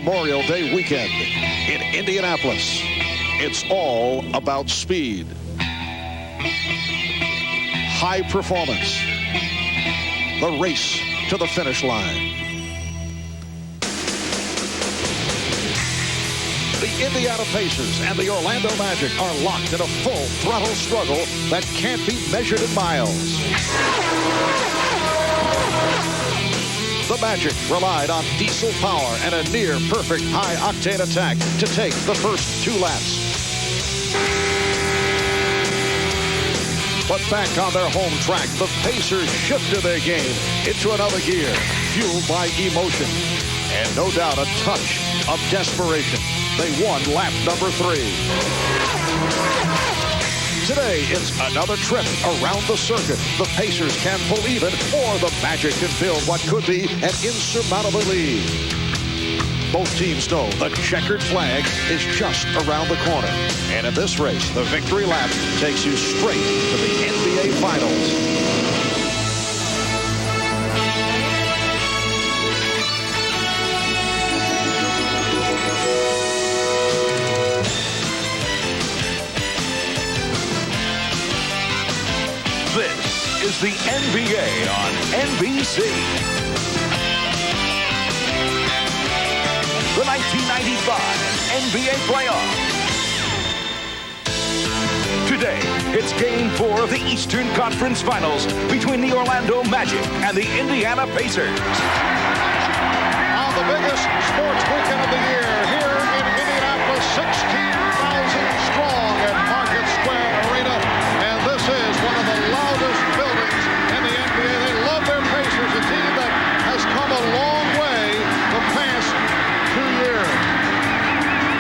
Memorial Day weekend in Indianapolis. It's all about speed, high performance, the race to the finish line. The Indiana Pacers and the Orlando Magic are locked in a full throttle struggle that can't be measured in miles. The Magic relied on diesel power and a near-perfect high-octane attack to take the first 2 laps. But back on their home track, the Pacers shifted their game into another gear, fueled by emotion and no doubt a touch of desperation. They won lap number 3. Today, it's another trip around the circuit. The Pacers can pull even, or the Magic can build what could be an insurmountable lead. Both teams know the checkered flag is just around the corner. And in this race, the victory lap takes you straight to the NBA Finals. This is the NBA on NBC. The 1995 NBA playoffs. Today, it's Game 4 of the Eastern Conference Finals between the Orlando Magic and the Indiana Pacers. On the biggest sports weekend of the year, here in Indianapolis, 16,000 strong at Market Square Arena. And this is one of the loudest buildings in the NBA. They love their Pacers, a team that has come a long way the past 2 years.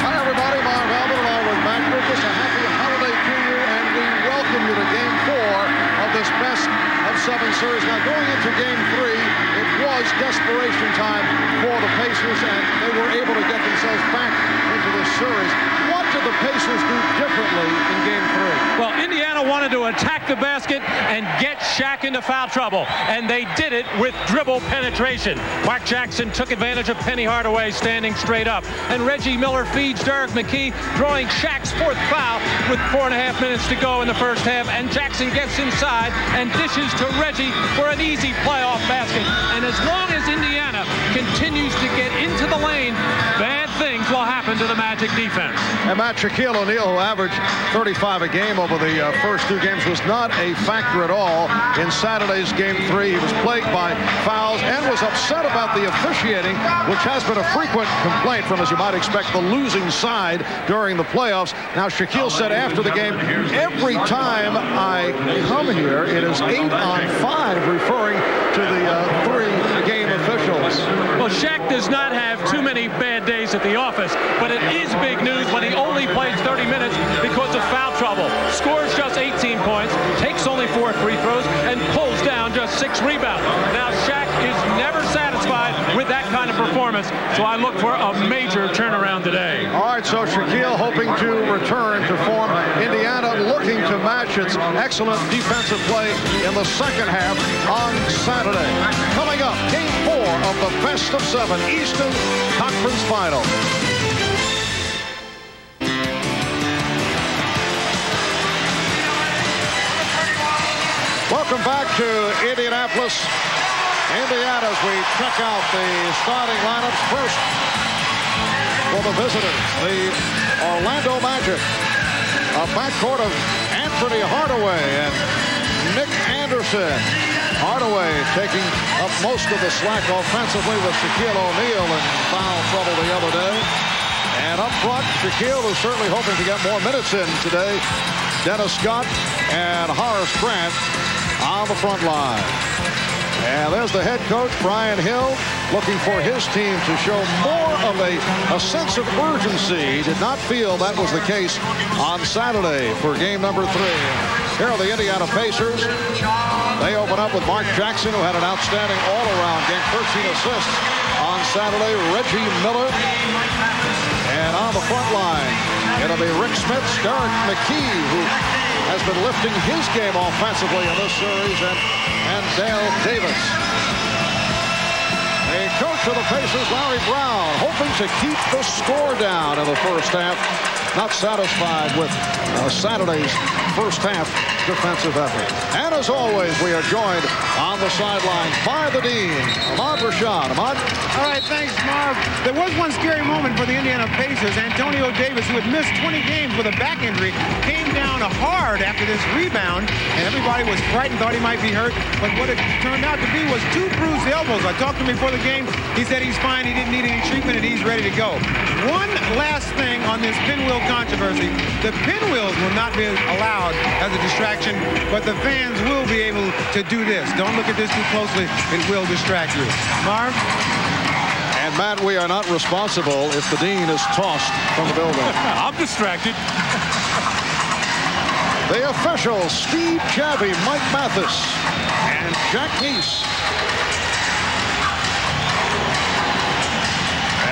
Hi, everybody. Marv Albert along with Matt Lucas. A happy holiday to you, and we welcome you to Game 4 of this best of 7 series. Now, going into Game 3, it was desperation time for the Pacers, and they were able to get themselves back into this series. What did the Pacers do differently in Game 3? Well, Indiana wanted to attack the basket and get Shaq into foul trouble, and they did it with dribble penetration. Mark Jackson took advantage of Penny Hardaway standing straight up, and Reggie Miller feeds Derek McKee, drawing Shaq's 4th foul with 4.5 minutes to go in the first half, and Jackson gets inside and dishes to Reggie for an easy playoff basket. And as long as Indiana continues to get into the lane, bad things will happen to the Magic defense. And Matt, Shaquille O'Neal, who averaged 35 a game over the first 2 games, was not a factor at all in Saturday's Game 3. He was plagued by fouls and was upset about the officiating, which has been a frequent complaint from, as you might expect, the losing side during the playoffs. Now, Shaquille said after the game, every time I come here, it is 8 on 5, referring to the 3 game officials. Well, Shaq does not have too many bad days at the office, but it is big news when he only plays 30 minutes because of foul trouble. Scores just 18 points, takes only 4 free throws, and pulls down just 6 rebounds. Now, Shaq is never satisfied with that kind of performance, so I look for a major turnaround today. All right, so Shaquille hoping to return to form. Indiana looking to match its excellent defensive play in the second half on Saturday. Coming up, Game 4 of the best of 7 Eastern Conference Final. Welcome back to Indianapolis, Indiana, as we check out the starting lineups. First, for the visitors, the Orlando Magic, a backcourt of Anthony Hardaway and Nick Anderson. Hardaway taking up most of the slack offensively with Shaquille O'Neal in foul trouble the other day. And up front, Shaquille is certainly hoping to get more minutes in today. Dennis Scott and Horace Grant on the front line. And there's the head coach, Brian Hill, looking for his team to show more of a sense of urgency. He did not feel that was the case on Saturday for game number 3. Here are the Indiana Pacers. They open up with Mark Jackson, who had an outstanding all-around game, 13 assists on Saturday. Reggie Miller. And on the front line, it'll be Rick Smith, Derek McKee, who has been lifting his game offensively in this series, and Dale Davis. They coach of the Pacers, Larry Brown, hoping to keep the score down in the first half. Not satisfied with Saturday's first half defensive effort. And as always, we are joined on the sidelines by the Dean, Ahmad Rashad. Ahmad? All right, thanks, Marv. There was one scary moment for the Indiana Pacers. Antonio Davis, who had missed 20 games with a back injury, came down hard after this rebound, and everybody was frightened, thought he might be hurt. But what it turned out to be was 2 bruised elbows. I talked to him before the game. He said he's fine, he didn't need any treatment, and he's ready to go. One last thing on this pinwheel controversy. The pinwheels will not be allowed as a distraction, but the fans will be able to do this. Don't look at this too closely. It will distract you. Marv? And Matt, we are not responsible if the Dean is tossed from the building. I'm distracted. The officials, Steve Javy, Mike Mathis, and Jack Neese.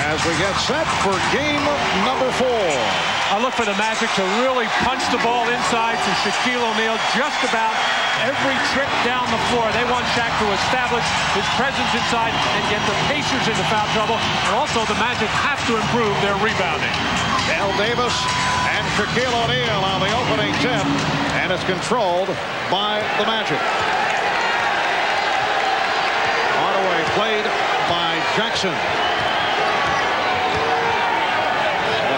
As we get set for game number 4. I look for the Magic to really punch the ball inside to Shaquille O'Neal just about every trip down the floor. They want Shaq to establish his presence inside and get the Pacers into foul trouble. And also the Magic have to improve their rebounding. Dale Davis and Shaquille O'Neal on the opening tip. And it's controlled by the Magic. Hardaway played by Jackson.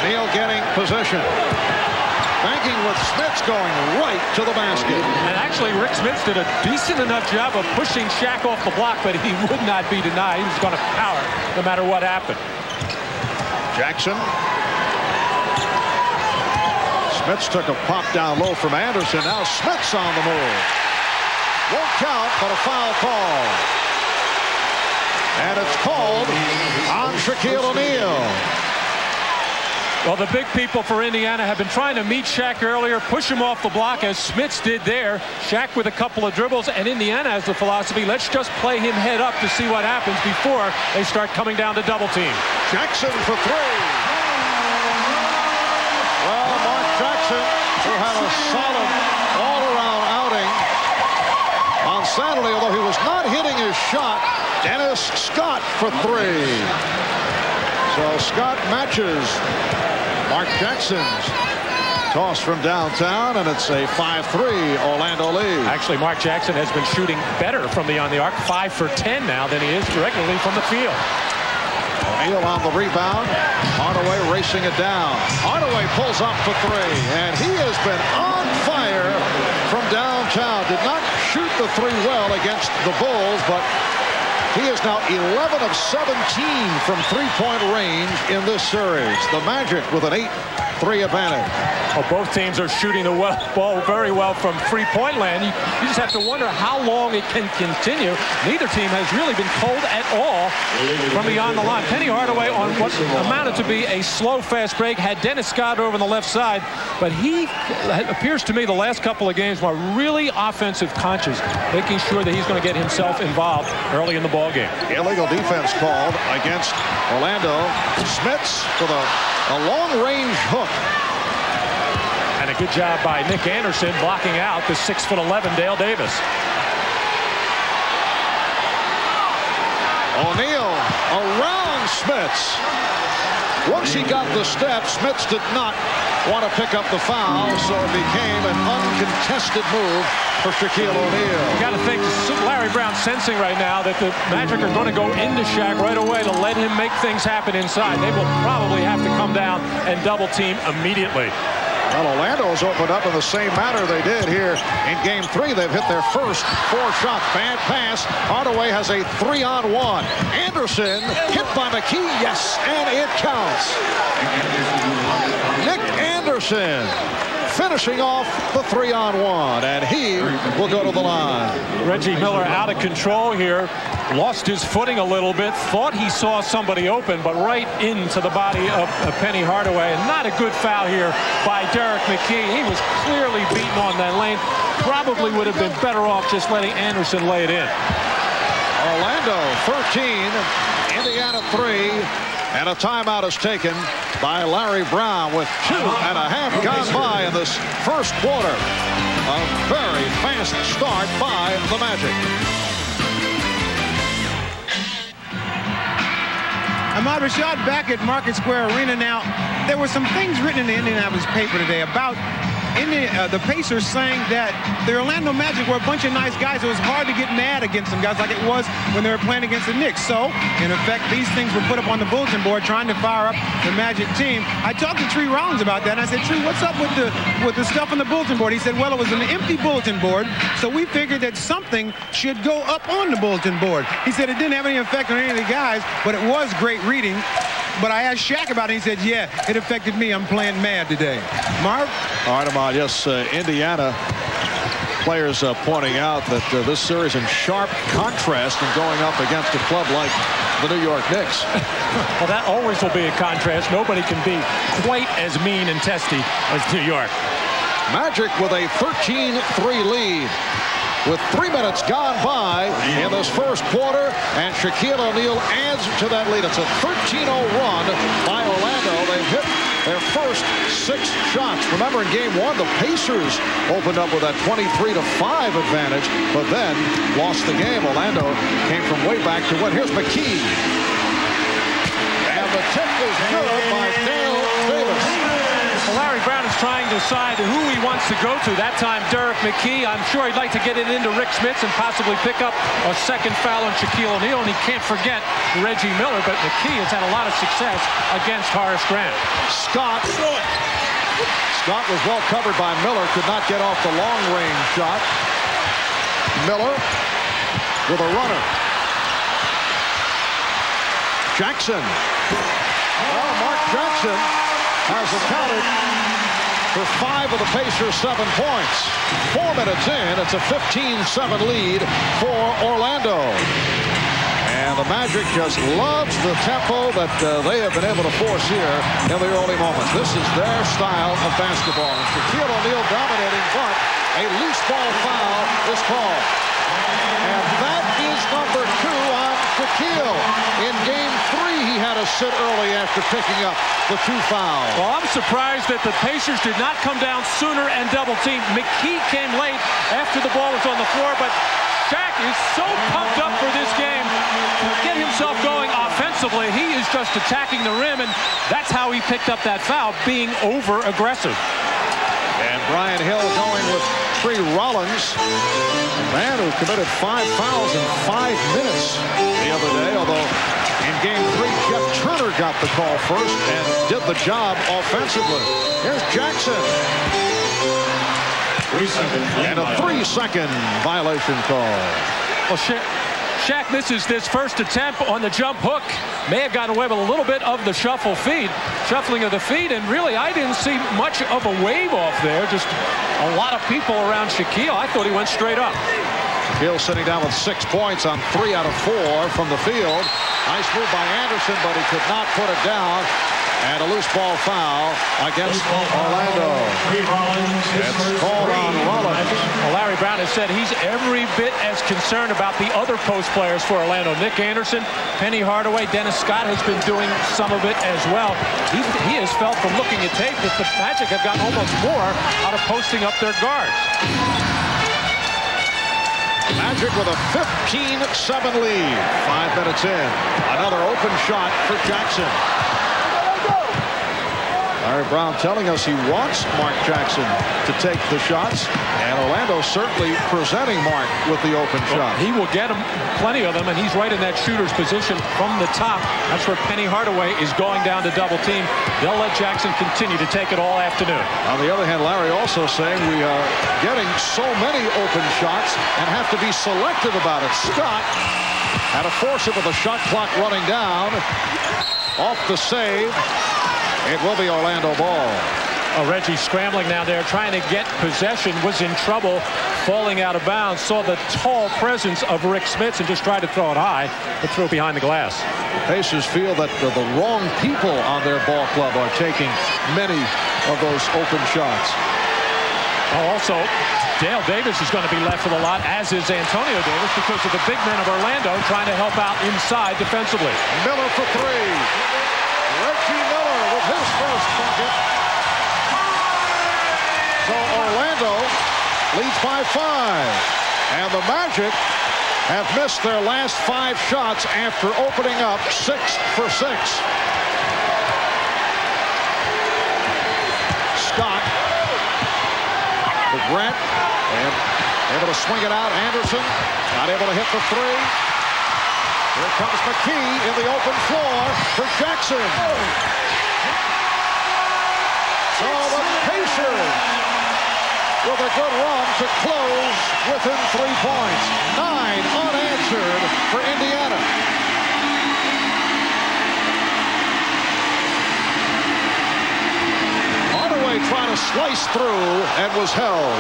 O'Neal getting possession. Banking with Smits going right to the basket. And actually, Rick Smits did a decent enough job of pushing Shaq off the block, but he would not be denied. He was going to power no matter what happened. Jackson. Smits took a pop down low from Anderson. Now Smits on the move. Won't count, but a foul call. And it's called on Shaquille O'Neal. Well, the big people for Indiana have been trying to meet Shaq earlier, push him off the block as Smits did there. Shaq with a couple of dribbles, and Indiana has the philosophy, let's just play him head up to see what happens before they start coming down to double team. Jackson for 3. Well, Mark Jackson, who had a solid all-around outing on Saturday, although he was not hitting his shot. Dennis Scott for 3. So Scott matches Mark Jackson's toss from downtown, and it's a 5-3 Orlando lead. Actually, Mark Jackson has been shooting better from beyond the arc, 5 for 10 now than he is regularly from the field. O'Neal on the rebound. Hardaway racing it down. Hardaway pulls up for 3, and he has been on fire from downtown. Did not shoot the 3 well against the Bulls, but he is now 11 of 17 from three-point range in this series. The Magic with an 8-3 advantage. Well, both teams are shooting the ball very well from three-point land. You just have to wonder how long it can continue. Neither team has really been cold at all from beyond the line. Penny Hardaway on what amounted to be a slow, fast break had Dennis Scott over on the left side, but he appears to me the last couple of games were really offensive conscious, making sure that he's going to get himself involved early in the ball game. Illegal defense called against Orlando. Smits with a long-range hook. And a good job by Nick Anderson blocking out the 6'11" Dale Davis. O'Neal around Smits. Once he got the step, Smits did not want to pick up the foul, so it became an uncontested move for Shaquille O'Neal. You got to think Larry Brown sensing right now that the Magic are going to go into Shaq right away to let him make things happen inside. They will probably have to come down and double team immediately. Well, Orlando's opened up in the same manner they did here in Game 3. They've hit their first 4 shots. Bad pass. Hardaway has a 3-on-1. Anderson hit by McKee. Yes, and it counts. Nick Anderson finishing off the 3-on-1, and he will go to the line. Reggie Miller out of control here. Lost his footing a little bit. Thought he saw somebody open, but right into the body of Penny Hardaway. And not a good foul here by Derek McKee. He was clearly beaten on that lane. Probably would have been better off just letting Anderson lay it in. Orlando 13, Indiana 3. And a timeout is taken by Larry Brown with 2.5 gone by in this first quarter. A very fast start by the Magic. Ahmad Rashad back at Market Square Arena now. There were some things written in the Indianapolis paper today about the Pacers saying that the Orlando Magic were a bunch of nice guys. It was hard to get mad against them guys like it was when they were playing against the Knicks. So, in effect, these things were put up on the bulletin board trying to fire up the Magic team. I talked to Tree Rollins about that, and I said, Tree, what's up with the stuff on the bulletin board? He said, well, it was an empty bulletin board, so we figured that something should go up on the bulletin board. He said it didn't have any effect on any of the guys, but it was great reading. But I asked Shaq about it. He said, yeah, it affected me. I'm playing mad today. Marv? All right, Ahmad. Yes, Indiana players pointing out that this series in sharp contrast and going up against a club like the New York Knicks. Well, that always will be a contrast. Nobody can be quite as mean and testy as New York. Magic with a 13-3 lead. With 3 minutes gone by in this first quarter, and Shaquille O'Neal adds to that lead. It's a 13-0 run by Orlando. They've hit their first 6 shots. Remember, in game 1, the Pacers opened up with that 23-5 advantage, but then lost the game. Orlando came from way back to win. Here's McKee. And the tip is good by Dale Davis. Well, Larry Brown is trying to decide who he wants to go to. That time, Derek McKee. I'm sure he'd like to get it into Rick Smits and possibly pick up a second foul on Shaquille O'Neal. And he can't forget Reggie Miller, but McKee has had a lot of success against Horace Grant. Scott was well covered by Miller. Could not get off the long-range shot. Miller with a runner. Jackson. Well, Mark Jackson has accounted for 5 of the Pacers' 7 points. 4 minutes in, it's a 15-7 lead for Orlando. And the Magic just loves the tempo that they have been able to force here in the early moments. This is their style of basketball. And Shaquille O'Neal dominating, but a loose ball foul is called. And that is number 2 on Shaquille. In game 3, he had to sit early after picking up the 2 fouls. Well, I'm surprised that the Pacers did not come down sooner and double team. McKee came late after the ball was on the floor, but Shaq is so pumped up for this game to get himself going offensively. He is just attacking the rim, and that's how he picked up that foul, being over-aggressive. And Brian Hill going with Tree Rollins, a man who committed 5 fouls in 5 minutes the other day, although in game 3, Jeff Turner got the call first and did the job offensively. Here's Jackson. And a 3-second violation call. Well, Shaq misses this first attempt on the jump hook. May have gotten away with a little bit of the shuffling of the feet, and really I didn't see much of a wave off there. Just a lot of people around Shaquille. I thought he went straight up. Shaquille sitting down with 6 points on 3 out of 4 from the field. Nice move by Anderson, but he could not put it down. And a loose ball foul against Orlando. It's called on Rollins. Well, Larry Brown has said he's every bit as concerned about the other post players for Orlando. Nick Anderson, Penny Hardaway, Dennis Scott has been doing some of it as well. He has felt from looking at tape that the Magic have gotten almost more out of posting up their guards. Magic with a 15-7 lead. 5 minutes in. Another open shot for Jackson. Larry Brown telling us he wants Mark Jackson to take the shots, and Orlando certainly presenting Mark with the open shot. He will get him plenty of them, and he's right in that shooter's position from the top. That's where Penny Hardaway is going down to double team. They'll let Jackson continue to take it all afternoon. On the other hand, Larry also saying we are getting so many open shots and have to be selective about it. Scott had to force it with the shot clock running down. Off the save. It will be Orlando ball. Oh, Reggie scrambling down there, trying to get possession, was in trouble, falling out of bounds, saw the tall presence of Rick Smits and just tried to throw it high, but threw it behind the glass. The Pacers feel that the wrong people on their ball club are taking many of those open shots. Oh, also, Dale Davis is going to be left with a lot, as is Antonio Davis, because of the big men of Orlando trying to help out inside defensively. Miller for 3. Reggie Miller with his first bucket. So Orlando leads by 5. And the Magic have missed their last 5 shots after opening up 6 for 6. Scott to Grant, and able to swing it out. Anderson not able to hit the 3. Here comes McKee in the open floor for Jackson. So the Pacers with a good run to close within 3 points. 9 unanswered for Indiana. Hardaway trying to slice through and was held.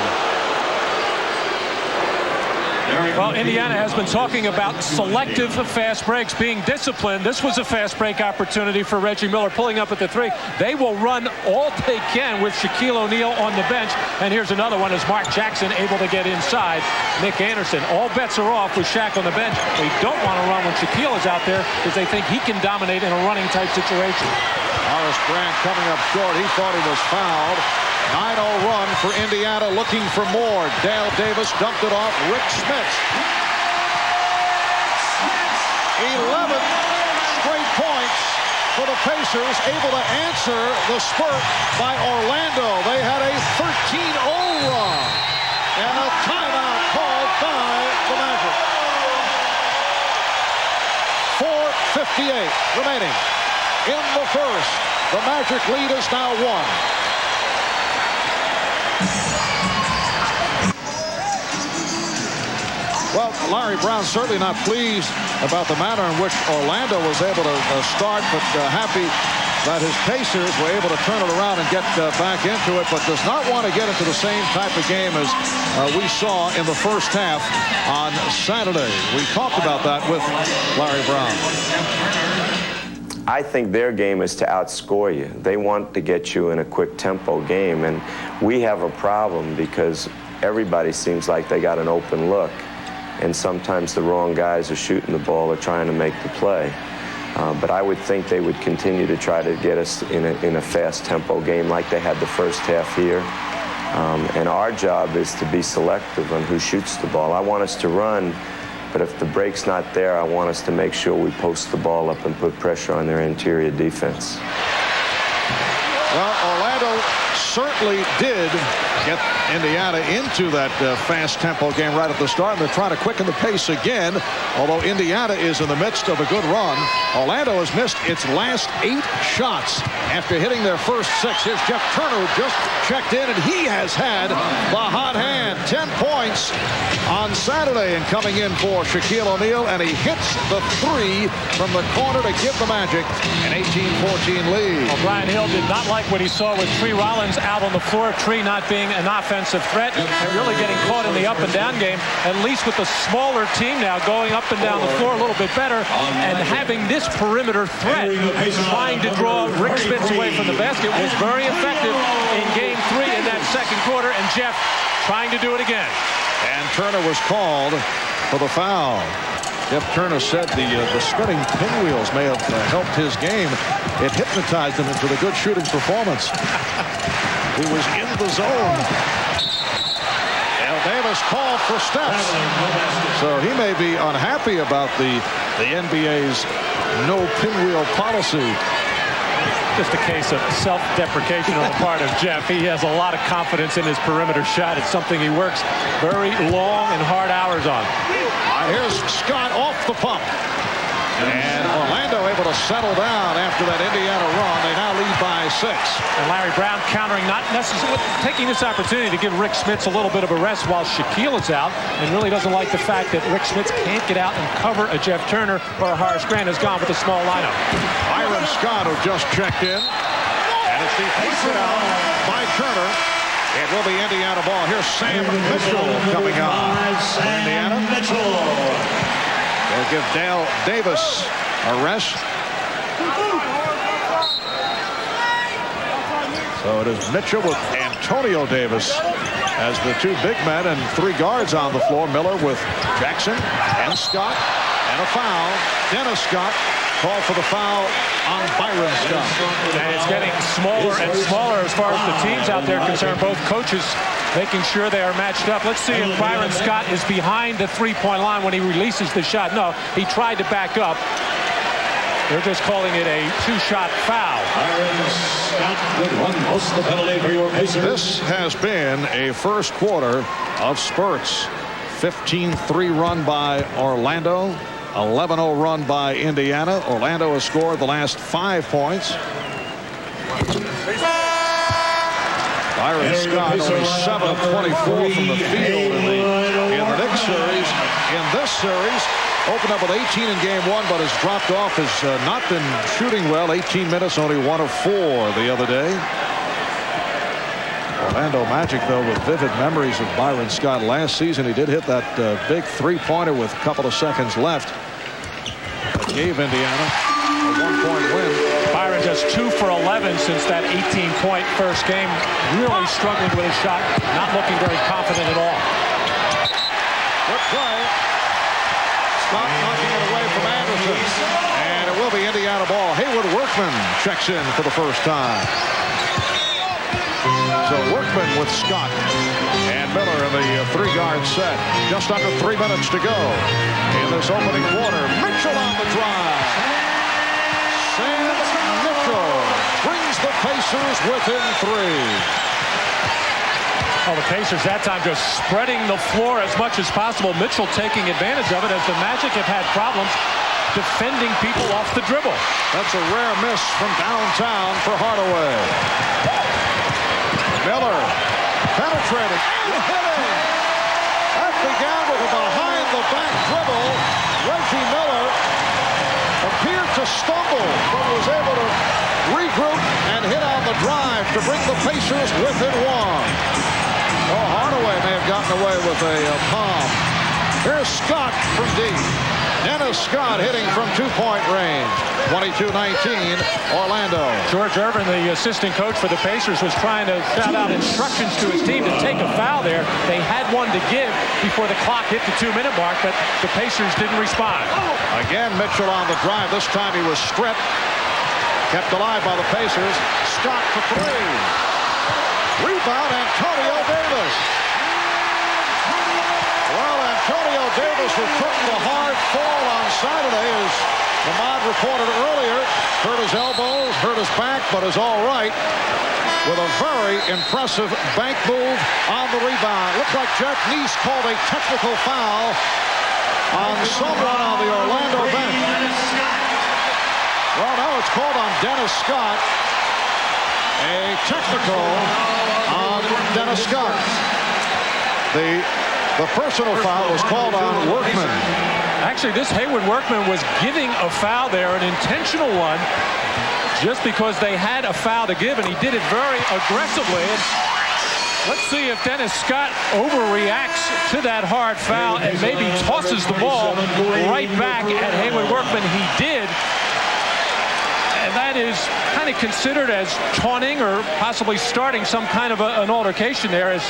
Well, Indiana has been talking about selective fast breaks, being disciplined. This was a fast break opportunity for Reggie Miller pulling up at the 3. They will run all they can with Shaquille O'Neal on the bench. And here's another one as Mark Jackson able to get inside Nick Anderson. All bets are off with Shaq on the bench. They don't want to run when Shaquille is out there because they think he can dominate in a running type situation. Horace Grant coming up short. He thought he was fouled. 9-0 run for Indiana, looking for more. Dale Davis dumped it off. Rick Smits. 11 straight points for the Pacers, able to answer the spurt by Orlando. They had a 13-0 run. And a timeout called by the Magic. 4:58 remaining in the first. The Magic lead is now 1. Well, Larry Brown certainly not pleased about the manner in which Orlando was able to start, but happy that his Pacers were able to turn it around and get back into it, but does not want to get into the same type of game as we saw in the first half on Saturday. We talked about that with Larry Brown. I think their game is to outscore you. They want to get you in a quick tempo game, and we have a problem because everybody seems like they got an open look. And sometimes the wrong guys are shooting the ball or trying to make the play. But I would think they would continue to try to get us in a fast tempo game like they had the first half here. And our job is to be selective on who shoots the ball. I want us to run, but if the break's not there, I want us to make sure we post the ball up and put pressure on their interior defense. Well, Orlando certainly did get Indiana into that fast tempo game right at the start, and they're trying to quicken the pace again. Although Indiana is in the midst of a good run, Orlando has missed its last 8 shots after hitting their first 6. Here's Jeff Turner, who just checked in, and he has had the hot hand. 10 points on Saturday, and coming in for Shaquille O'Neal, and he hits the 3 from the corner to give the Magic an 18-14 lead. Well, Brian Hill did not like what he saw with Tree Rollins out on the floor. Tree not being an offensive threat and really getting caught in the up and down game, at least with the smaller team now going up and down the floor a little bit better and having this perimeter threat trying to draw Rick Smits away from the basket was very effective in game 3 in that second quarter, and Jeff trying to do it again. And Turner was called for the foul. Jeff Turner said the spinning pinwheels may have helped his game. It hypnotized him into the good shooting performance. He was in the zone. Dale Davis called for steps. So he may be unhappy about the NBA's no pinwheel policy. Just a case of self-deprecation on the part of Jeff. He has a lot of confidence in his perimeter shot. It's something he works very long and hard hours on. Here's Scott off the pump. And Orlando able to settle down after that Indiana run. They now lead by 6. And Larry Brown countering, not necessarily taking this opportunity to give Rick Smits a little bit of a rest while Shaquille is out, and really doesn't like the fact that Rick Smits can't get out and cover a Jeff Turner or a Horace Grant, has gone with a small lineup. Byron Scott, who just checked in, and it's deflected out by Turner. It will be Indiana ball. Here's Sam Mitchell coming on for Indiana. They'll give Dale Davis a rest. So it is Mitchell with Antonio Davis as the 2 big men and 3 guards on the floor. Miller with Jackson and Scott, and a foul. Dennis Scott call for the foul on Byron Scott. And it's getting smaller and smaller as far as the teams out there concerned. Both coaches making sure they are matched up. Let's see if Byron Scott is behind the three-point line when he releases the shot. No, he tried to back up. They're just calling it a two-shot foul. This has been a first quarter of spurts. 15-3 run by Orlando. 11-0 run by Indiana. Orlando has scored the last 5 points. Byron Scott only 7 of 24 from the field in the Knicks series. In this series, opened up with 18 in game 1, but has dropped off. Has not been shooting well. 18 minutes, only 1 of 4 the other day. Orlando Magic, though, with vivid memories of Byron Scott last season. He did hit that big three-pointer with a couple of seconds left. That gave Indiana a 1-point win. Byron just 2 for 11 since that 18-point first game. Really struggling with his shot. Not looking very confident at all. Good play. Scott knocking it away from Anderson. And it will be Indiana ball. Haywood Workman checks in for the first time. So Workman with Scott and Miller in the three-guard set. Just under 3 minutes to go in this opening quarter. Mitchell on the drive. Sam Mitchell brings the Pacers within 3. Oh, the Pacers that time just spreading the floor as much as possible. Mitchell taking advantage of it as the Magic have had problems defending people off the dribble. That's a rare miss from downtown for Hardaway. Miller penetrating and hitting. That began with a behind-the-back dribble. Reggie Miller appeared to stumble, but was able to regroup and hit on the drive to bring the Pacers within 1. Oh, Hardaway may have gotten away with a palm. Here's Scott from deep. Dennis Scott hitting from 2-point range. 22-19, Orlando. George Irvin, the assistant coach for the Pacers, was trying to shout out instructions to his team to take a foul there. They had one to give before the clock hit the 2-minute mark, but the Pacers didn't respond. Again, Mitchell on the drive. This time he was stripped. Kept alive by the Pacers. Scott for 3. Rebound, Antonio Davis. Well, Antonio Davis who took the hard fall on Saturday, as Ahmad reported earlier. Hurt his elbows, hurt his back, but is all right. With a very impressive bank move on the rebound. Looks like Jeff Neese called a technical foul on someone on the Orlando bench. Well, no, it's called on Dennis Scott. A technical on Dennis Scott. The personal foul was called on Workman. Actually, this Haywood Workman was giving a foul there, an intentional one, just because they had a foul to give, and he did it very aggressively. And let's see if Dennis Scott overreacts to that hard foul and maybe tosses the ball right back at Haywood Workman. He did. And that is kind of considered as taunting or possibly starting some kind of an altercation there, as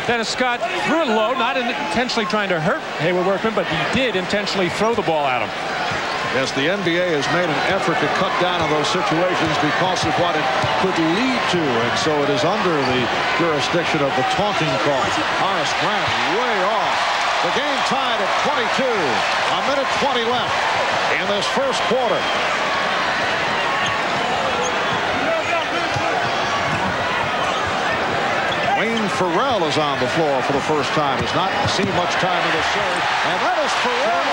Dennis Scott threw it low, not intentionally trying to hurt Haywood Workman, but he did intentionally throw the ball at him. Yes, the NBA has made an effort to cut down on those situations because of what it could lead to, and so it is under the jurisdiction of the taunting call. Horace Grant way off. The game tied at 22. A minute 20 left in this first quarter. Wayne Farrell is on the floor for the first time. Has not seen much time in this series. And that is Farrell.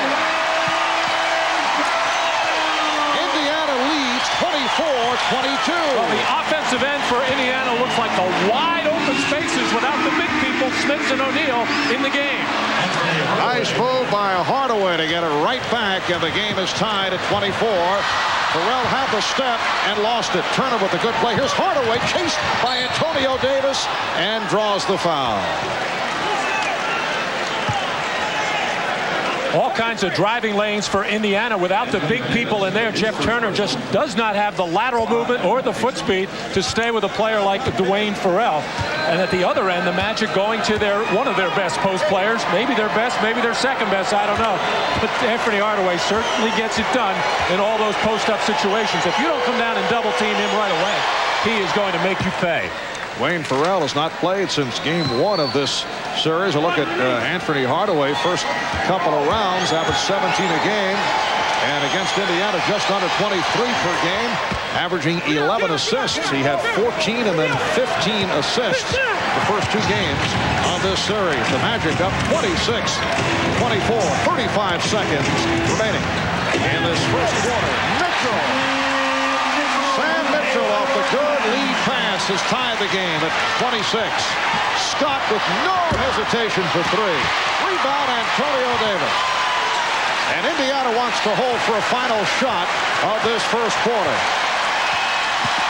Indiana leads 24-22. Well, the offensive end for Indiana looks like the wide open spaces without the big people, Smith and O'Neal, in the game. Nice move by Hardaway to get it right back, and the game is tied at 24. Farrell had the step and lost it. Turner with a good play. Here's Hardaway, chased by Antonio Davis, and draws the foul. All kinds of driving lanes for Indiana without the big people in there. Jeff Turner just does not have the lateral movement or the foot speed to stay with a player like Dwayne Farrell. And at the other end, the Magic going to one of their best post players. Maybe their best, maybe their second best, I don't know. But Anthony Hardaway certainly gets it done in all those post-up situations. If you don't come down and double team him right away, he is going to make you pay. Wayne Farrell has not played since game 1 of this series. A look at Anthony Hardaway. First couple of rounds, averaged 17 a game. And against Indiana, just under 23 per game, averaging 11 assists. He had 14 and then 15 assists the first 2 games of this series. The Magic up 26-24, 35 seconds remaining in this first quarter. Mitchell. Sam Mitchell off the good lead pass has tied the game at 26. Scott with no hesitation for 3. Rebound, Antonio Davis. And Indiana wants to hold for a final shot of this first quarter.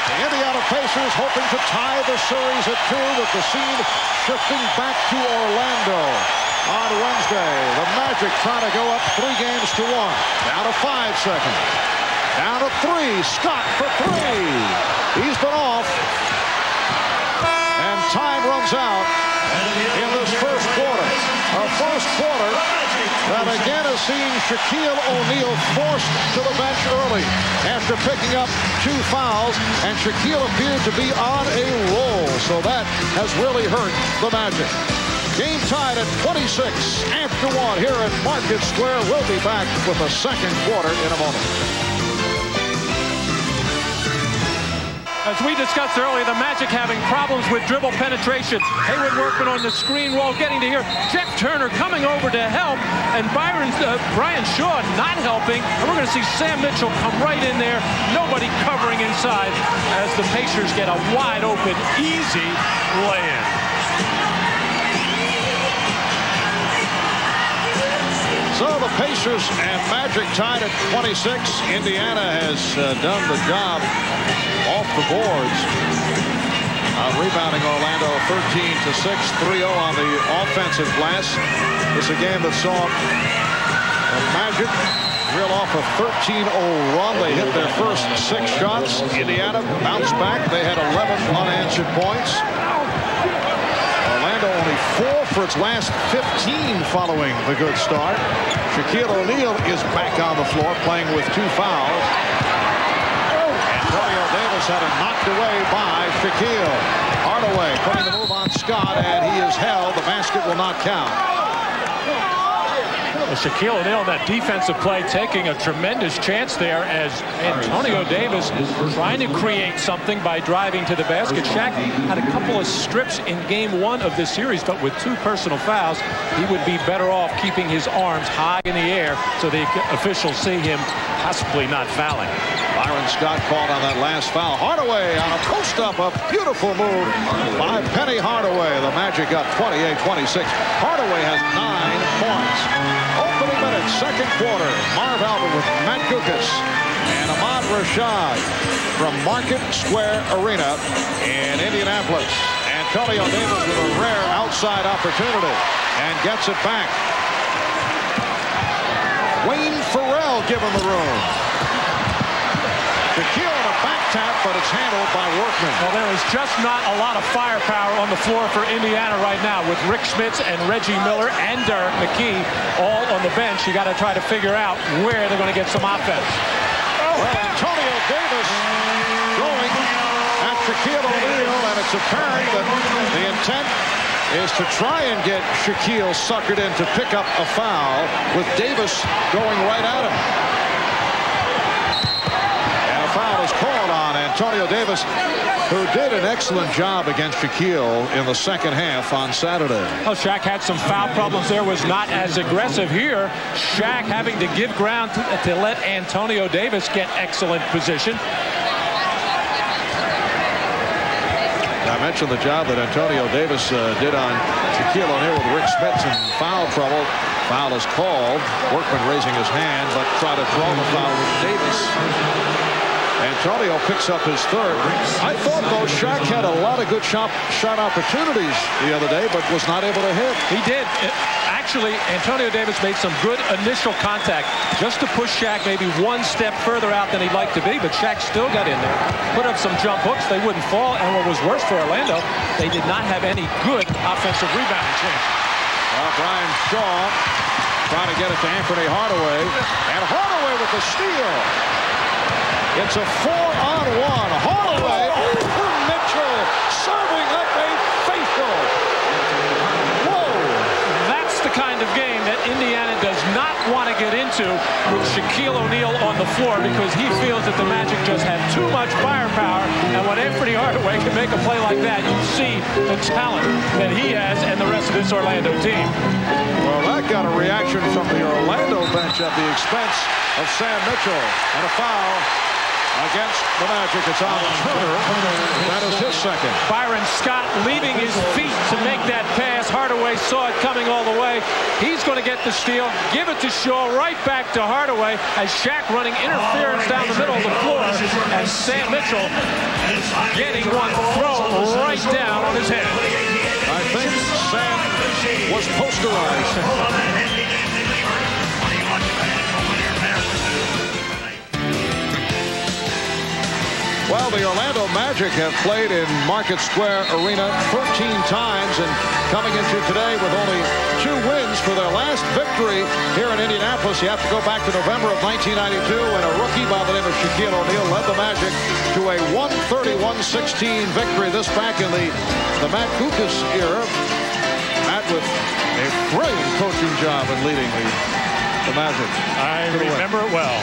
The Indiana Pacers hoping to tie the series at 2 with the scene shifting back to Orlando on Wednesday. The Magic trying to go up 3 games to 1. Down to 5 seconds. Down to 3. Scott for 3. He's been off. And time runs out in this first quarter. A first quarter that again has seen Shaquille O'Neal forced to the bench early after picking up 2 fouls, and Shaquille appeared to be on a roll, so that has really hurt the Magic. Game tied at 26 after 1 here at Market Square. We'll be back with the second quarter in a moment. As we discussed earlier, the Magic having problems with dribble penetration. Hayward Workman on the screen wall, getting to here. Jeff Turner coming over to help, and Brian Shaw not helping. And we're going to see Sam Mitchell come right in there. Nobody covering inside as the Pacers get a wide open, easy lay-in. So the Pacers and Magic tied at 26. Indiana has done the job off the boards. Rebounding Orlando 13-6, 3-0 on the offensive glass. This is a game that saw the Magic reel off a 13-0 run. They hit their first 6 shots. Indiana bounced back. They had 11 unanswered points. Orlando only 4 for its last 15 following the good start. Shaquille O'Neal is back on the floor playing with 2 fouls. Antonio Davis had it knocked away by Shaquille. Hardaway putting the move on Scott, and he is held. The basket will not count. Shaquille O'Neal, that defensive play, taking a tremendous chance there as Antonio Davis is trying to create something by driving to the basket. Shaq had a couple of strips in game 1 of this series, but with 2 personal fouls, he would be better off keeping his arms high in the air so the officials see him possibly not fouling. Byron Scott called on that last foul. Hardaway on a post-up, a beautiful move by Penny Hardaway. The Magic up 28-26. Hardaway has 9 points. Opening minutes, second quarter. Marv Albert with Matt Gukas and Ahmad Rashad from Market Square Arena in Indianapolis. Antonio Davis with a rare outside opportunity and gets it back. Wayne Farrell given the room. Shaquille on a back tap, but it's handled by Workman. Well, there is just not a lot of firepower on the floor for Indiana right now with Rick Smits and Reggie Miller and Derek McKee all on the bench. You got to try to figure out where they're going to get some offense. Well, Antonio Davis going at Shaquille O'Neal, and it's apparent that the intent is to try and get Shaquille suckered in to pick up a foul with Davis going right at him. Foul is called on Antonio Davis, who did an excellent job against Shaquille in the second half on Saturday. Well, Shaq had some foul problems there, was not as aggressive here. Shaq having to give ground to let Antonio Davis get excellent position. I mentioned the job that Antonio Davis did on Shaquille O'Neal with Rick Smits in foul trouble. Foul is called. Workman raising his hand, but try to draw the foul with Davis. Antonio picks up his 3rd. I thought, though, Shaq had a lot of good shot opportunities the other day, but was not able to hit. He did. Actually, Antonio Davis made some good initial contact just to push Shaq maybe 1 step further out than he'd like to be, but Shaq still got in there, put up some jump hooks. They wouldn't fall, and what was worse for Orlando, they did not have any good offensive rebounding chances. Brian Shaw trying to get it to Anthony Hardaway. And Hardaway with the steal. It's a 4-on-1. Hardaway over Mitchell. Serving up a faithful. Whoa. That's the kind of game that Indiana does not want to get into with Shaquille O'Neal on the floor, because he feels that the Magic just have too much firepower. And when Anthony Hardaway can make a play like that, you see the talent that he has and the rest of this Orlando team. Well, that got a reaction from the Orlando bench at the expense of Sam Mitchell. And a foul against the Magic. It's on Turner. That is his second. Byron Scott leaving his feet to make that pass. Hardaway saw it coming all the way. He's going to get the steal. Give it to Shaw. Right back to Hardaway as Shaq running interference down the middle of the floor. And Sam Mitchell getting one thrown right down on his head. I think Sam was posterized. Well, the Orlando Magic have played in Market Square Arena 13 times, and coming into today with only 2 wins for their last victory here in Indianapolis. You have to go back to November of 1992 when a rookie by the name of Shaquille O'Neal led the Magic to a 131-16 victory. This back in the Matt Kukas era. Matt with a brilliant coaching job in leading the Magic. I remember it well.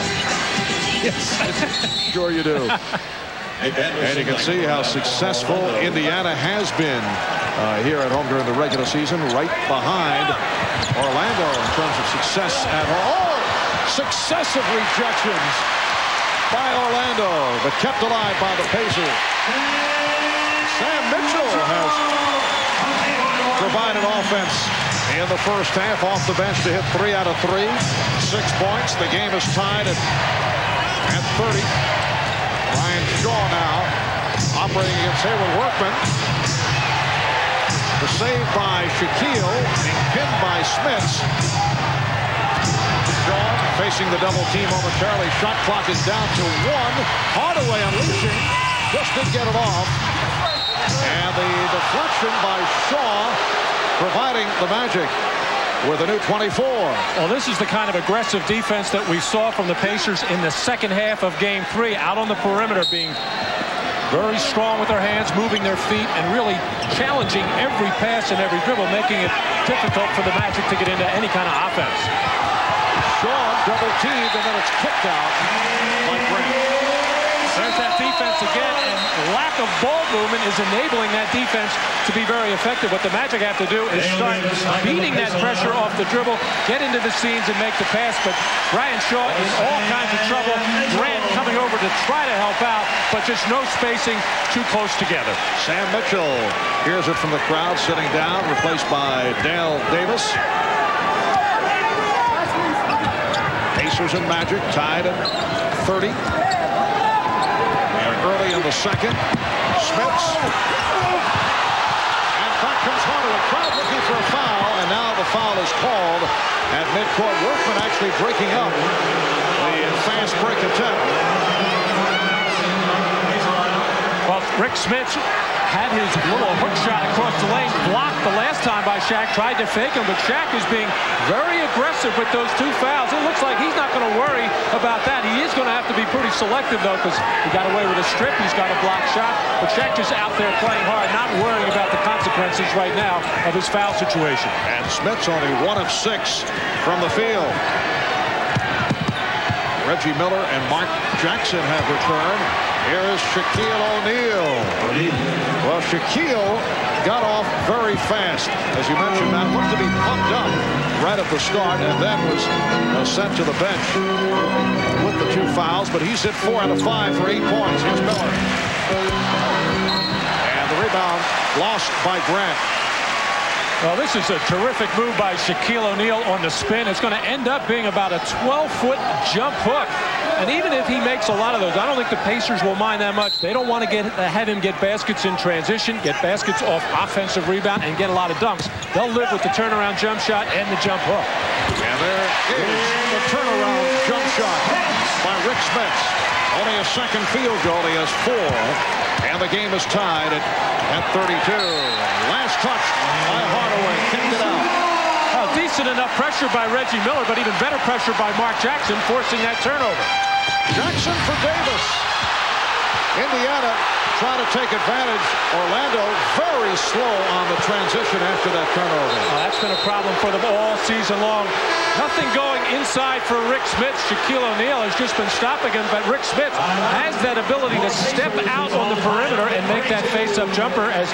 Yes, sure you do. And you can see how successful Indiana has been here at home during the regular season, right behind Orlando in terms of success at home. Oh, successive rejections by Orlando, but kept alive by the Pacers. Sam Mitchell has provided offense in the first half, off the bench to hit 3 out of 3. 6 points. The game is tied at 30. Ryan Shaw now operating against Hayward Workman. The save by Shaquille, being pinned by Smits. Shaw facing the double team momentarily. Shot clock is down to 1. Hardaway unleashing. Just didn't get it off. And the deflection by Shaw providing the Magic with a new 24. Well, this is the kind of aggressive defense that we saw from the Pacers in the second half of Game 3, out on the perimeter, being very strong with their hands, moving their feet, and really challenging every pass and every dribble, making it difficult for the Magic to get into any kind of offense. Shaw double teamed, and then it's kicked out by Grant. There's that defense again, and lack of ball movement is enabling that defense to be very effective. What the Magic have to do is start beating that pressure off the dribble, get into the seams and make the pass. But Brian Shaw in all kinds of trouble. Grant coming over to try to help out, but just no spacing, too close together. Sam Mitchell hears it from the crowd, sitting down, replaced by Dale Davis. Pacers and Magic tied at 30. Early in the second. Smits. And back comes Hardaway. Crowd looking for a foul, and now the foul is called at midcourt. Workman actually breaking up the fast break attempt. Well, Rick Smits had his little hook shot across the lane blocked the last time by Shaq. Tried to fake him, but Shaq is being very aggressive with those 2 fouls. It looks like he's not going to worry about that. He is going to have to be pretty selective, though, because he got away with a strip. He's got a block shot. But Shaq just out there playing hard, not worrying about the consequences right now of his foul situation. And Smits only 1 of 6 from the field. Reggie Miller and Mark Jackson have returned. Here is Shaquille O'Neal. Well, Shaquille got off very fast. As you mentioned, Matt, looked to be pumped up right at the start, and then was sent to the bench with the 2 fouls. But he's hit 4 out of 5 for 8 points. Here's Miller. And the rebound lost by Grant. Well, this is a terrific move by Shaquille O'Neal on the spin. It's going to end up being about a 12-foot jump hook. And even if he makes a lot of those, I don't think the Pacers will mind that much. They don't want to have him get baskets in transition, get baskets off offensive rebound, and get a lot of dunks. They'll live with the turnaround jump shot and the jump hook. And there is the turnaround jump shot by Rick Smits. Only a second field goal. He has 4. And the game is tied at 32. Last touch by Hardaway. Kicked it out. A Decent enough pressure by Reggie Miller, but even better pressure by Mark Jackson, forcing that turnover. Jackson for Davis. Indiana trying to take advantage. Orlando very slow on the transition after that turnover. That's been a problem for them all season long. Nothing going inside for Rick Smith. Shaquille O'Neal has just been stopping him, but Rick Smith has that ability to step out on the perimeter and make that face-up jumper as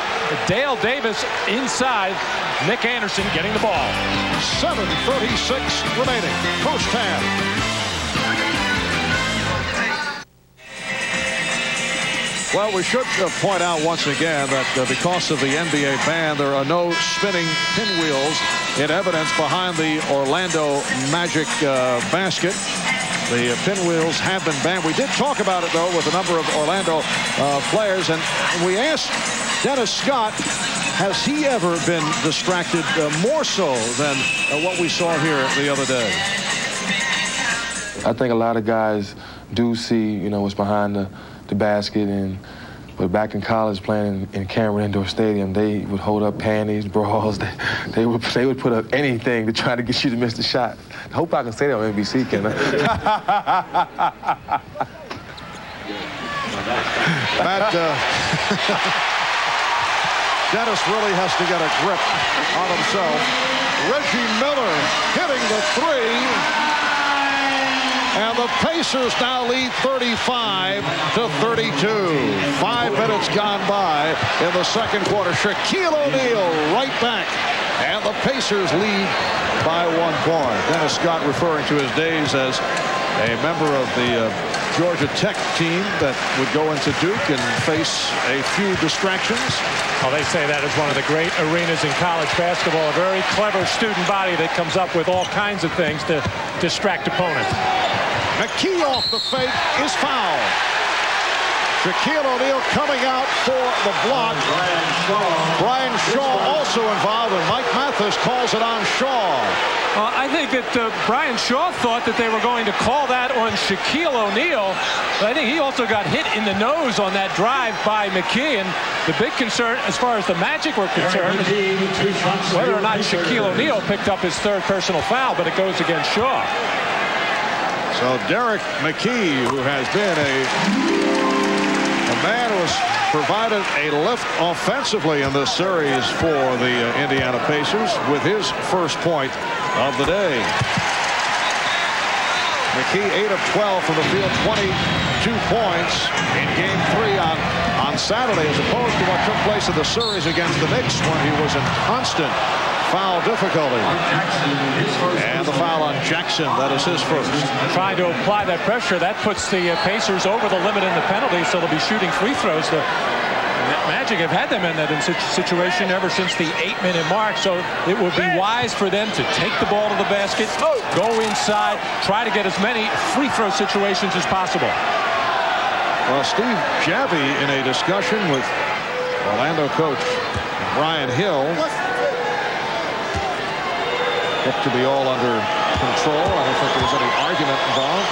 Dale Davis inside. Nick Anderson getting the ball. 7:36 remaining. First half. Well, we should point out once again that because of the NBA ban, there are no spinning pinwheels in evidence behind the Orlando Magic basket. The pinwheels have been banned. We did talk about it, though, with a number of Orlando players, and we asked Dennis Scott, has he ever been distracted more so than what we saw here the other day? I think a lot of guys do see, what's behind the basket, but back in college playing in Cameron Indoor Stadium, they would hold up panties, bras. They would put up anything to try to get you to miss the shot. I hope I can say that on NBC, can I? Dennis really has to get a grip on himself. Reggie Miller hitting the three. And the Pacers now lead 35-32. 5 minutes gone by in the second quarter. Shaquille O'Neal right back. And the Pacers lead by 1 point. Dennis Scott referring to his days as a member of the Georgia Tech team that would go into Duke and face a few distractions. Well, they say that is one of the great arenas in college basketball. A very clever student body that comes up with all kinds of things to distract opponents. McKee off the fake is fouled. Shaquille O'Neal coming out for the block. Brian Shaw also involved, and Mike Mathis calls it on Shaw. I think that Brian Shaw thought that they were going to call that on Shaquille O'Neal, but I think he also got hit in the nose on that drive by McKee. And the big concern, as far as the Magic were concerned, is whether or not Shaquille O'Neal picked up his third personal foul, but it goes against Shaw. So Derek McKee, who has been a man who has provided a lift offensively in this series for the Indiana Pacers, with his first point of the day. McKee 8 of 12 from the field, 22 points in Game 3 on Saturday, as opposed to what took place in the series against the Knicks when he was in constant foul difficulty. And the foul on Jackson. That is his first. Trying to apply that pressure. That puts the Pacers over the limit in the penalty, so they'll be shooting free throws. The Magic have had them in that situation ever since the 8-minute mark, so it would be wise for them to take the ball to the basket, go inside, try to get as many free throw situations as possible. Well, Steve Javie, in a discussion with Orlando coach Brian Hill, looked to be all under control. I don't think there was any argument involved.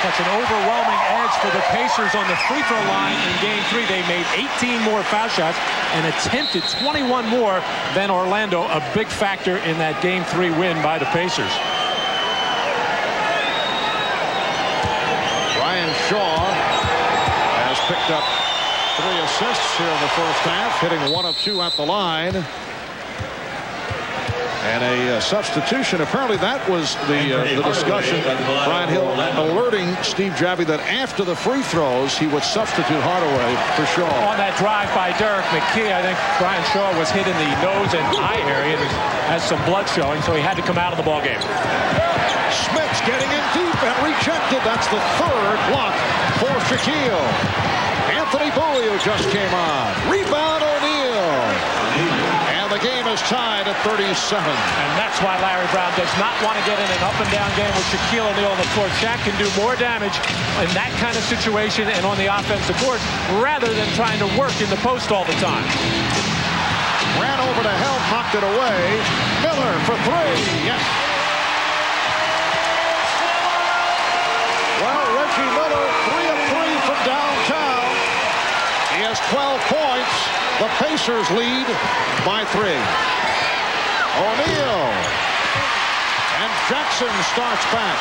That's an overwhelming edge for the Pacers on the free throw line in Game 3. They made 18 more foul shots and attempted 21 more than Orlando. A big factor in that Game 3 win by the Pacers. Brian Shaw has picked up 3 assists here in the first half, hitting 1 of 2 at the line. And a substitution. Apparently that was the discussion. Brian Hill alerting Steve Javie that after the free throws he would substitute Hardaway for Shaw. On that drive by Derek McKee, I think Brian Shaw was hit in the nose and eye area and has some blood showing, so he had to come out of the ball game. Smith's getting in deep and rejected. That's the third block for Shaquille. Anthony Bulio just came on. Rebound O'Neal. And the game is tied at 37. And that's why Larry Brown does not want to get in an up-and-down game with Shaquille O'Neal on the floor. Shaq can do more damage in that kind of situation and on the offensive board rather than trying to work in the post all the time. Ran over to help, knocked it away. Miller for 3. Yes. Well, Reggie Miller, 3 of 3 from downtown. He has 12 points. The Pacers lead by 3. O'Neal. And Jackson starts back.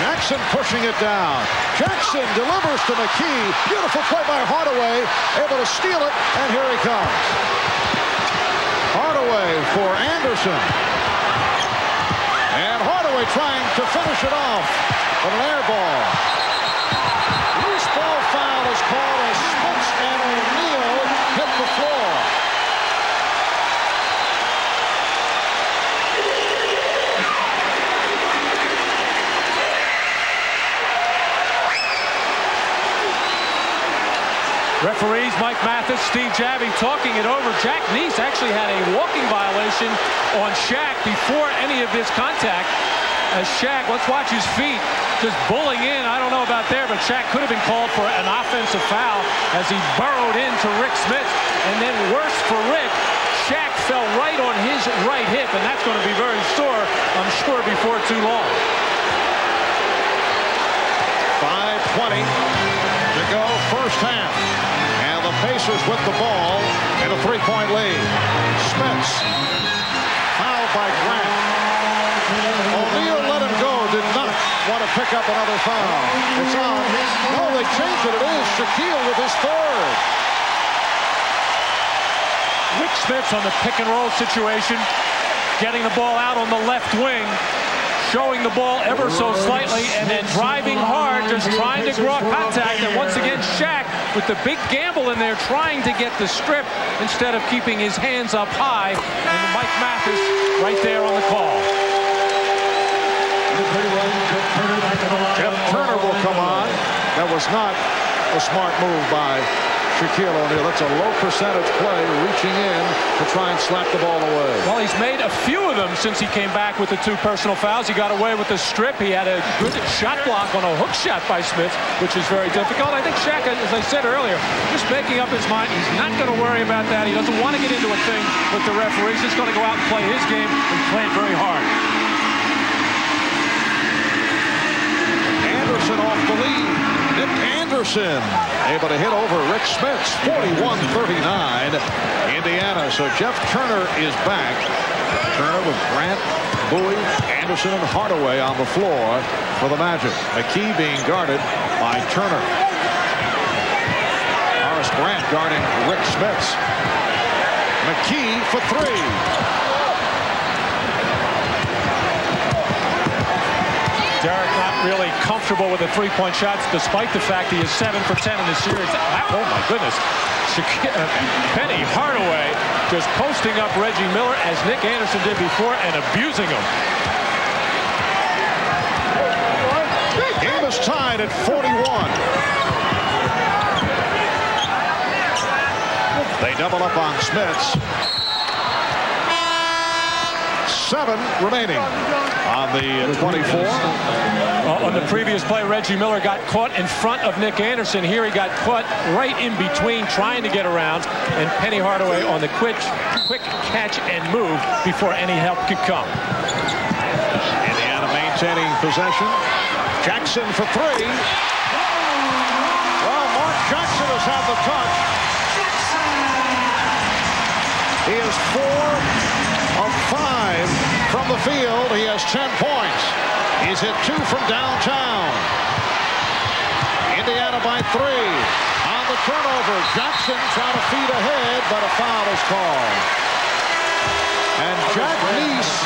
Jackson pushing it down. Jackson delivers to McKee. Beautiful play by Hardaway. Able to steal it, and here he comes. Hardaway for Anderson. And Hardaway trying to finish it off. But an air ball. Loose ball foul is called as Spence and O'Neal hit the floor. Referees Mike Mathis, Steve Javie talking it over. Jack Neese actually had a walking violation on Shaq before any of this contact. As Shaq, let's watch his feet, just bullying in. I don't know about there, but Shaq could have been called for an offensive foul as he burrowed into Rick Smith. And then worse for Rick, Shaq fell right on his right hip, and that's going to be very sore, I'm sure, before too long. 5:20 to go, first half. And the Pacers with the ball and a 3-point lead. Spence fouled by Grant. O'Neal let him go, did not want to pick up another foul. It's on. No, they changed it. It is Shaquille with his third. Rick Smith's on the pick and roll situation, getting the ball out on the left wing, showing the ball ever so slightly, and then driving hard, just trying to draw contact. And once again, Shaq with the big gamble in there, trying to get the strip instead of keeping his hands up high. And Mike Mathis right there on the call. Jeff Turner will come on. That was not a smart move by Shaquille O'Neal. That's a low percentage play, reaching in to try and slap the ball away. Well, he's made a few of them since he came back with the 2 personal fouls. He got away with the strip. He had a good shot block on a hook shot by Smith, which is very difficult. I think Shaq, as I said earlier, just making up his mind. He's not going to worry about that. He doesn't want to get into a thing with the referees. He's just going to go out and play his game and play it very hard. Anderson off the lead. Nick Anderson able to hit over Rick Smith's 41-39 Indiana. So Jeff Turner is back. Turner with Grant, Bowie, Anderson, and Hardaway on the floor for the Magic. McKee being guarded by Turner. Horace Grant guarding Rick Smiths. McKee for 3. Derek not really comfortable with the 3-point shots, despite the fact he is 7 for 10 in this series. Oh my goodness. Penny Hardaway just posting up Reggie Miller as Nick Anderson did before and abusing him. Game is tied at 41. They double up on Smiths. 7 remaining on the 24. On the previous play, Reggie Miller got caught in front of Nick Anderson. Here he got caught right in between, trying to get around, and Penny Hardaway on the quick catch and move before any help could come. Indiana maintaining possession. Jackson for 3. Well, Mark Jackson has had the touch. He is 4 of 5 from the field. He has 10 points. He's hit 2 from downtown. Indiana by 3. On the turnover, Jackson trying to feed ahead, but a foul is called. And Jack Neese,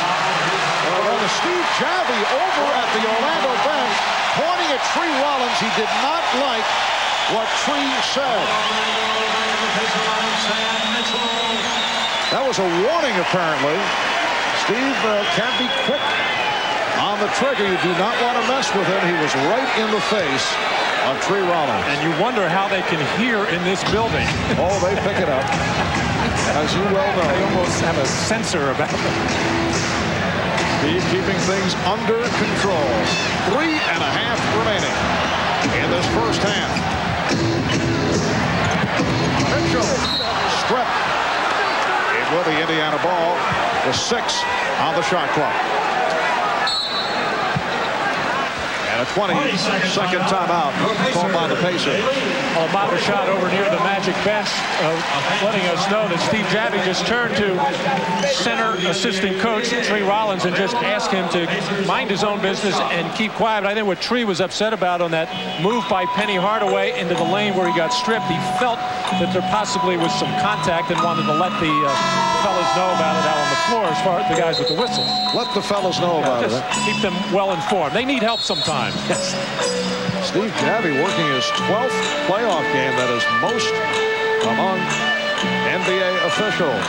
Steve Javie over at the Orlando bench, pointing at Tree Rollins. He did not like what Tree said. That was a warning, apparently. Steve can be quick on the trigger. You do not want to mess with him. He was right in the face of Tree Rollins. And you wonder how they can hear in this building. Oh, they pick it up, as you well know. They almost have a sensor about them. Steve keeping things under control. 3.5 remaining in this first half. Mitchell stripped. It will be Indiana ball with 6 on the shot clock. And a 20-second timeout called by the Pacers. Ahmad Rashad over near the Magic bench, letting us know that Steve Javie just turned to center assistant coach Tree Rollins and just asked him to mind his own business and keep quiet. But I think what Tree was upset about on that move by Penny Hardaway into the lane where he got stripped, he felt that there possibly was some contact and wanted to let the fellas know about it out on the floor as far as the guys with the whistles. Let the fellas know about it. Keep them well informed. They need help sometimes. Yes. Steve Javie working his 12th playoff game, that is most among NBA officials.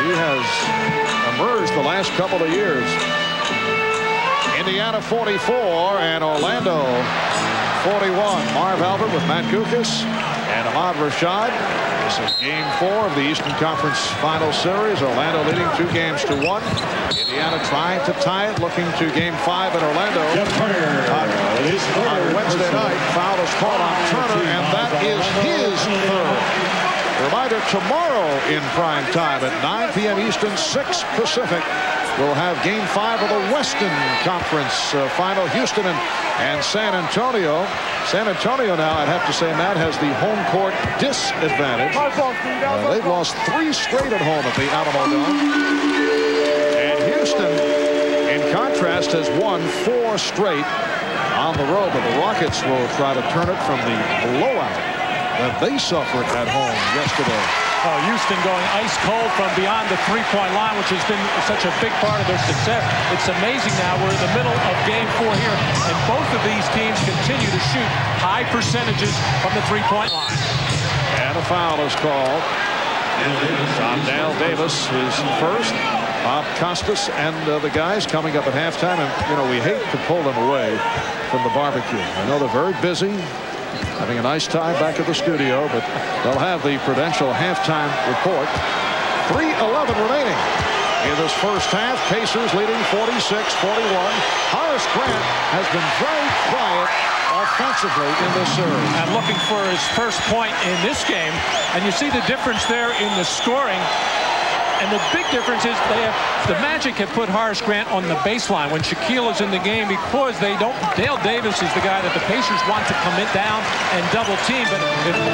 He has emerged the last couple of years. Indiana 44 and Orlando 41. Marv Albert with Matt Kukas and Ahmad Rashad. This is game 4 of the Eastern Conference Final Series. Orlando leading 2-1. Indiana trying to tie it, looking to game 5 in Orlando. On Wednesday night, foul is called on Turner, and that is his third. Reminder, tomorrow in prime time at 9 p.m. Eastern, 6 Pacific, we'll have game 5 of the Western Conference Final. Houston and San Antonio. San Antonio now, I'd have to say, Matt, has the home court disadvantage. They've lost 3 straight at home at the Alamo Dome. And Houston, in contrast, has won 4 straight on the road. But the Rockets will try to turn it from the blowout that they suffered at home yesterday. Oh, Houston going ice cold from beyond the three-point line, which has been such a big part of their success. It's amazing now. We're in the middle of game 4 here, and both of these teams continue to shoot high percentages from the three-point line. And a foul is called on Dale Davis, his first. Bob Costas and the guys coming up at halftime. And, you know, we hate to pull them away from the barbecue. I know they're very busy, having a nice time back at the studio, but they'll have the Prudential halftime report. 3:11 remaining in this first half. Pacers leading 46-41. Horace Grant has been very quiet offensively in this series. And looking for his first point in this game. And you see the difference there in the scoring. And the big difference is the Magic have put Horace Grant on the baseline when Shaquille is in the game, because they don't. Dale Davis is the guy that the Pacers want to come in down and double team. But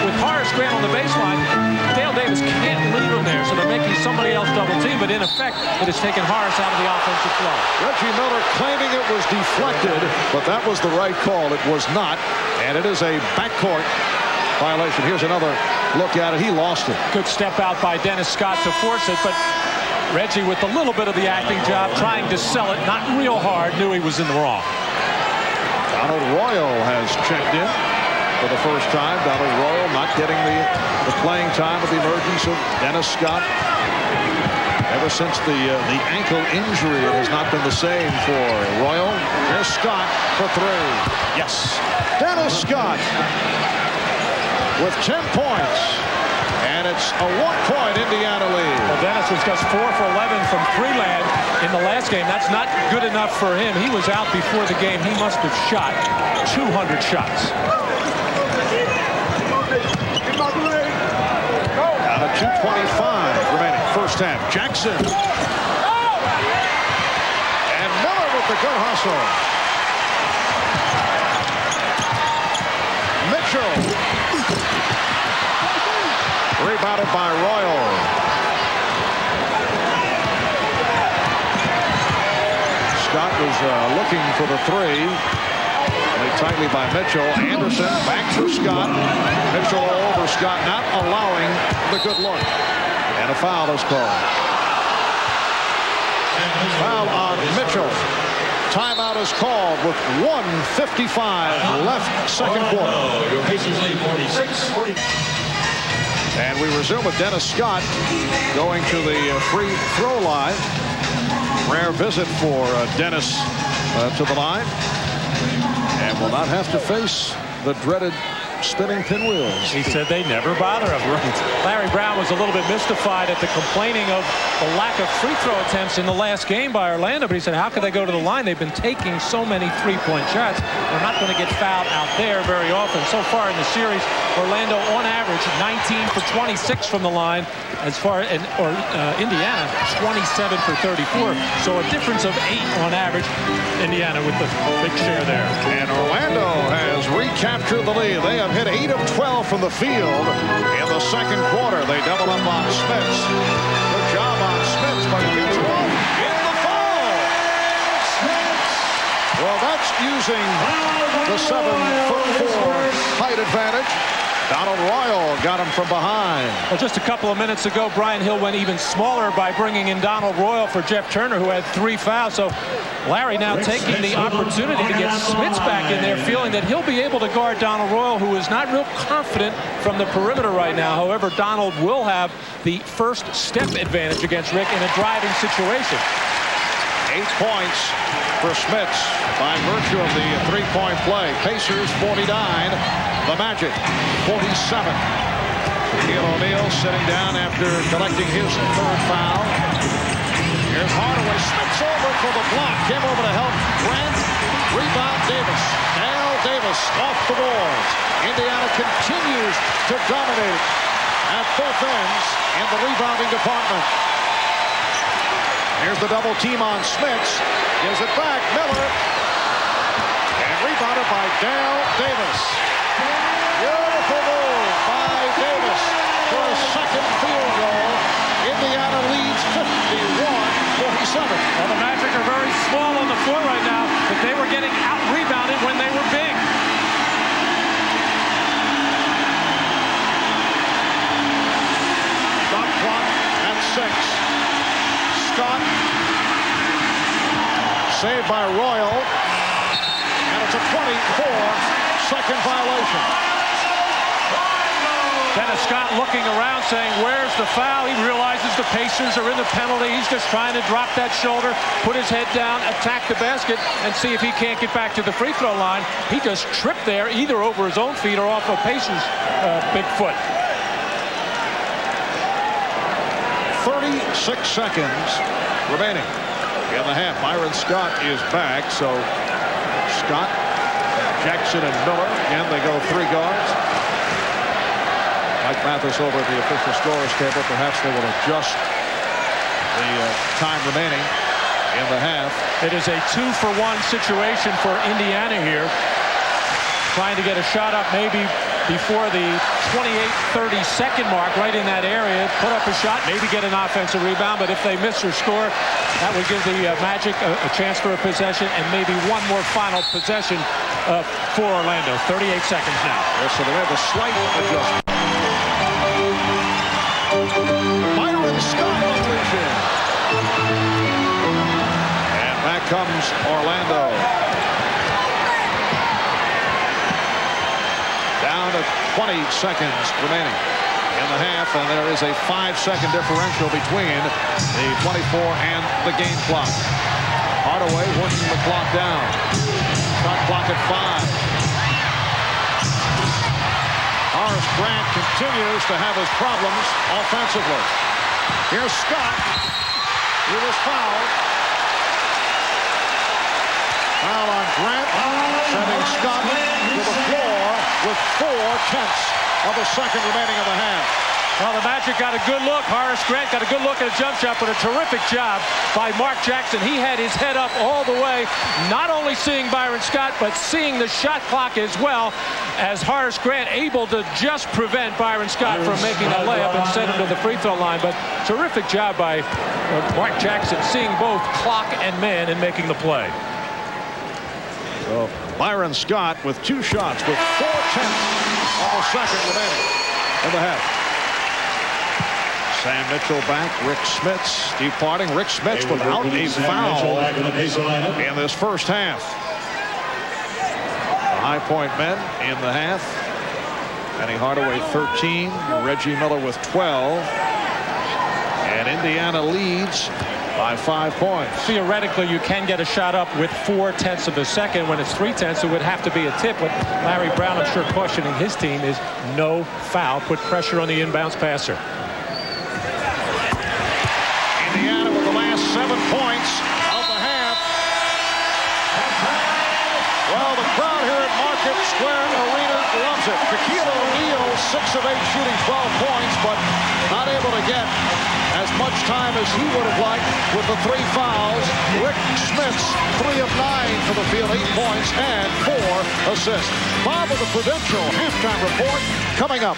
with Horace Grant on the baseline, Dale Davis can't leave him there, so they're making somebody else double team. But in effect, it has taken Horace out of the offensive flow. Reggie Miller claiming it was deflected, but that was the right call. It was not, and it is a backcourt violation. Here's another look at it. He lost it. Good step out by Dennis Scott to force it, but Reggie with a little bit of the acting job, trying to sell it, not real hard, knew he was in the wrong. Donald Royal has checked in for the first time. Donald Royal not getting the playing time with the emergence of Dennis Scott. Ever since the ankle injury, it has not been the same for Royal. Here's Scott for 3. Yes. Dennis Scott with 10 points, and it's a 1-point Indiana lead. Well, Dennis was just 4 for 11 from Freeland in the last game. That's not good enough for him. He was out before the game. He must have shot 200 shots. Out of 2:25 remaining, first half. Jackson. And Miller with the good hustle. Mitchell. Rebounded by Royal. Scott was looking for the 3. Played tightly by Mitchell. Anderson back for Scott. Mitchell all over Scott, not allowing the good look. And a foul is called. Foul on Mitchell. Timeout is called with 1:55 left, second quarter. Your Pacers lead 46-40. And we resume with Dennis Scott going to the free throw line. Rare visit for Dennis to the line. And will not have to face the dreaded spinning pinwheels. He said they never bother him. Right. Larry Brown was a little bit mystified at the complaining of the lack of free throw attempts in the last game by Orlando, but he said, how could they go to the line? They've been taking so many three-point shots. They're not going to get fouled out there very often. So far in the series, Orlando on average 19 for 26 from the line, as far as Indiana 27 for 34. So a difference of 8 on average. Indiana with the big share there. And Orlando has recaptured the lead. They have have hit 8 of 12 from the field in the second quarter. They double up on Smits. Good job on Smits, but he gets one in the foul. Well, that's using the 7'4" height advantage. Donald Royal got him from behind. Well, just a couple of minutes ago, Brian Hill went even smaller by bringing in Donald Royal for Jeff Turner, who had 3 fouls. So Larry now taking the opportunity to get Smits back in there, feeling that he'll be able to guard Donald Royal, who is not real confident from the perimeter right now. However, Donald will have the first step advantage against Rick in a driving situation. 8 points for Smits by virtue of the 3-point play. Pacers 49, the Magic 47. Shaquille O'Neal sitting down after collecting his 3rd foul. Here's Hardaway. Smits over for the block. Came over to help Grant. Rebound Davis. Al Davis off the boards. Indiana continues to dominate at both ends in the rebounding department. Here's the double team on Smits. Gives it back. Miller. And rebounded by Dale Davis. Beautiful move by Davis for a second field goal. Indiana leads 51-47. Well, the Magic are very small on the floor right now, but they were getting out-rebounded when they were big. Shot clock at 6. Scott saved by Royal, and it's a 24-second violation. Dennis Scott looking around saying, where's the foul? He realizes the Pacers are in the penalty. He's just trying to drop that shoulder, put his head down, attack the basket, and see if he can't get back to the free throw line. He just tripped there, either over his own feet or off of Pacers' big foot. 36 seconds remaining in the half. Myron Scott is back, so Scott, Jackson, and Miller. Again, they go 3 guards. Mike Mathis over at the official scorers table. Perhaps they will adjust the time remaining in the half. It is a 2-for-1 situation for Indiana here. Trying to get a shot up maybe before the 28-30-second mark, right in that area. Put up a shot, maybe get an offensive rebound, but if they miss or score, that would give the Magic a chance for a possession and maybe one more final possession for Orlando. 38 seconds now. Yes, so they have a slight adjustment. Myron Scott reaches in. And back comes Orlando. Down to 20 seconds remaining in the half, and there is a 5-second differential between the 24 and the game clock. Hardaway working the clock down. Shot clock at 5. Horace Grant continues to have his problems offensively. Here's Scott. He was fouled. Foul on Grant, sending Scott to the floor with 4/10 of a second remaining in the half. Well, the Magic got a good look. Horace Grant got a good look at a jump shot, but a terrific job by Mark Jackson. He had his head up all the way, not only seeing Byron Scott, but seeing the shot clock as well, as Horace Grant able to just prevent Byron Scott from making a layup and send him to the free throw line. But terrific job by Mark Jackson, seeing both clock and man and making the play. So Byron Scott with 2 shots with 4/10 of a second remaining in the half. Sam Mitchell back. Rick Smits departing. Rick Smits without a foul in this first half. The High Point men in the half. Penny Hardaway 13. Reggie Miller with 12. And Indiana leads by 5 points. Theoretically, you can get a shot up with 4/10 of a second. When it's 3/10, it would have to be a tip. But Larry Brown, I'm sure, cautioning his team is no foul. Put pressure on the inbounds passer. Indiana with the last 7 points of the half. Well, the crowd here at Market Square Arena loves it. Shaquille O'Neal, 6 of 8, shooting 12 points, but not able to get as much time as he would have liked with the 3 fouls. Rick Smits, 3 of 9 for the field, 8 points and 4 assists. Bob with the Prudential halftime report coming up.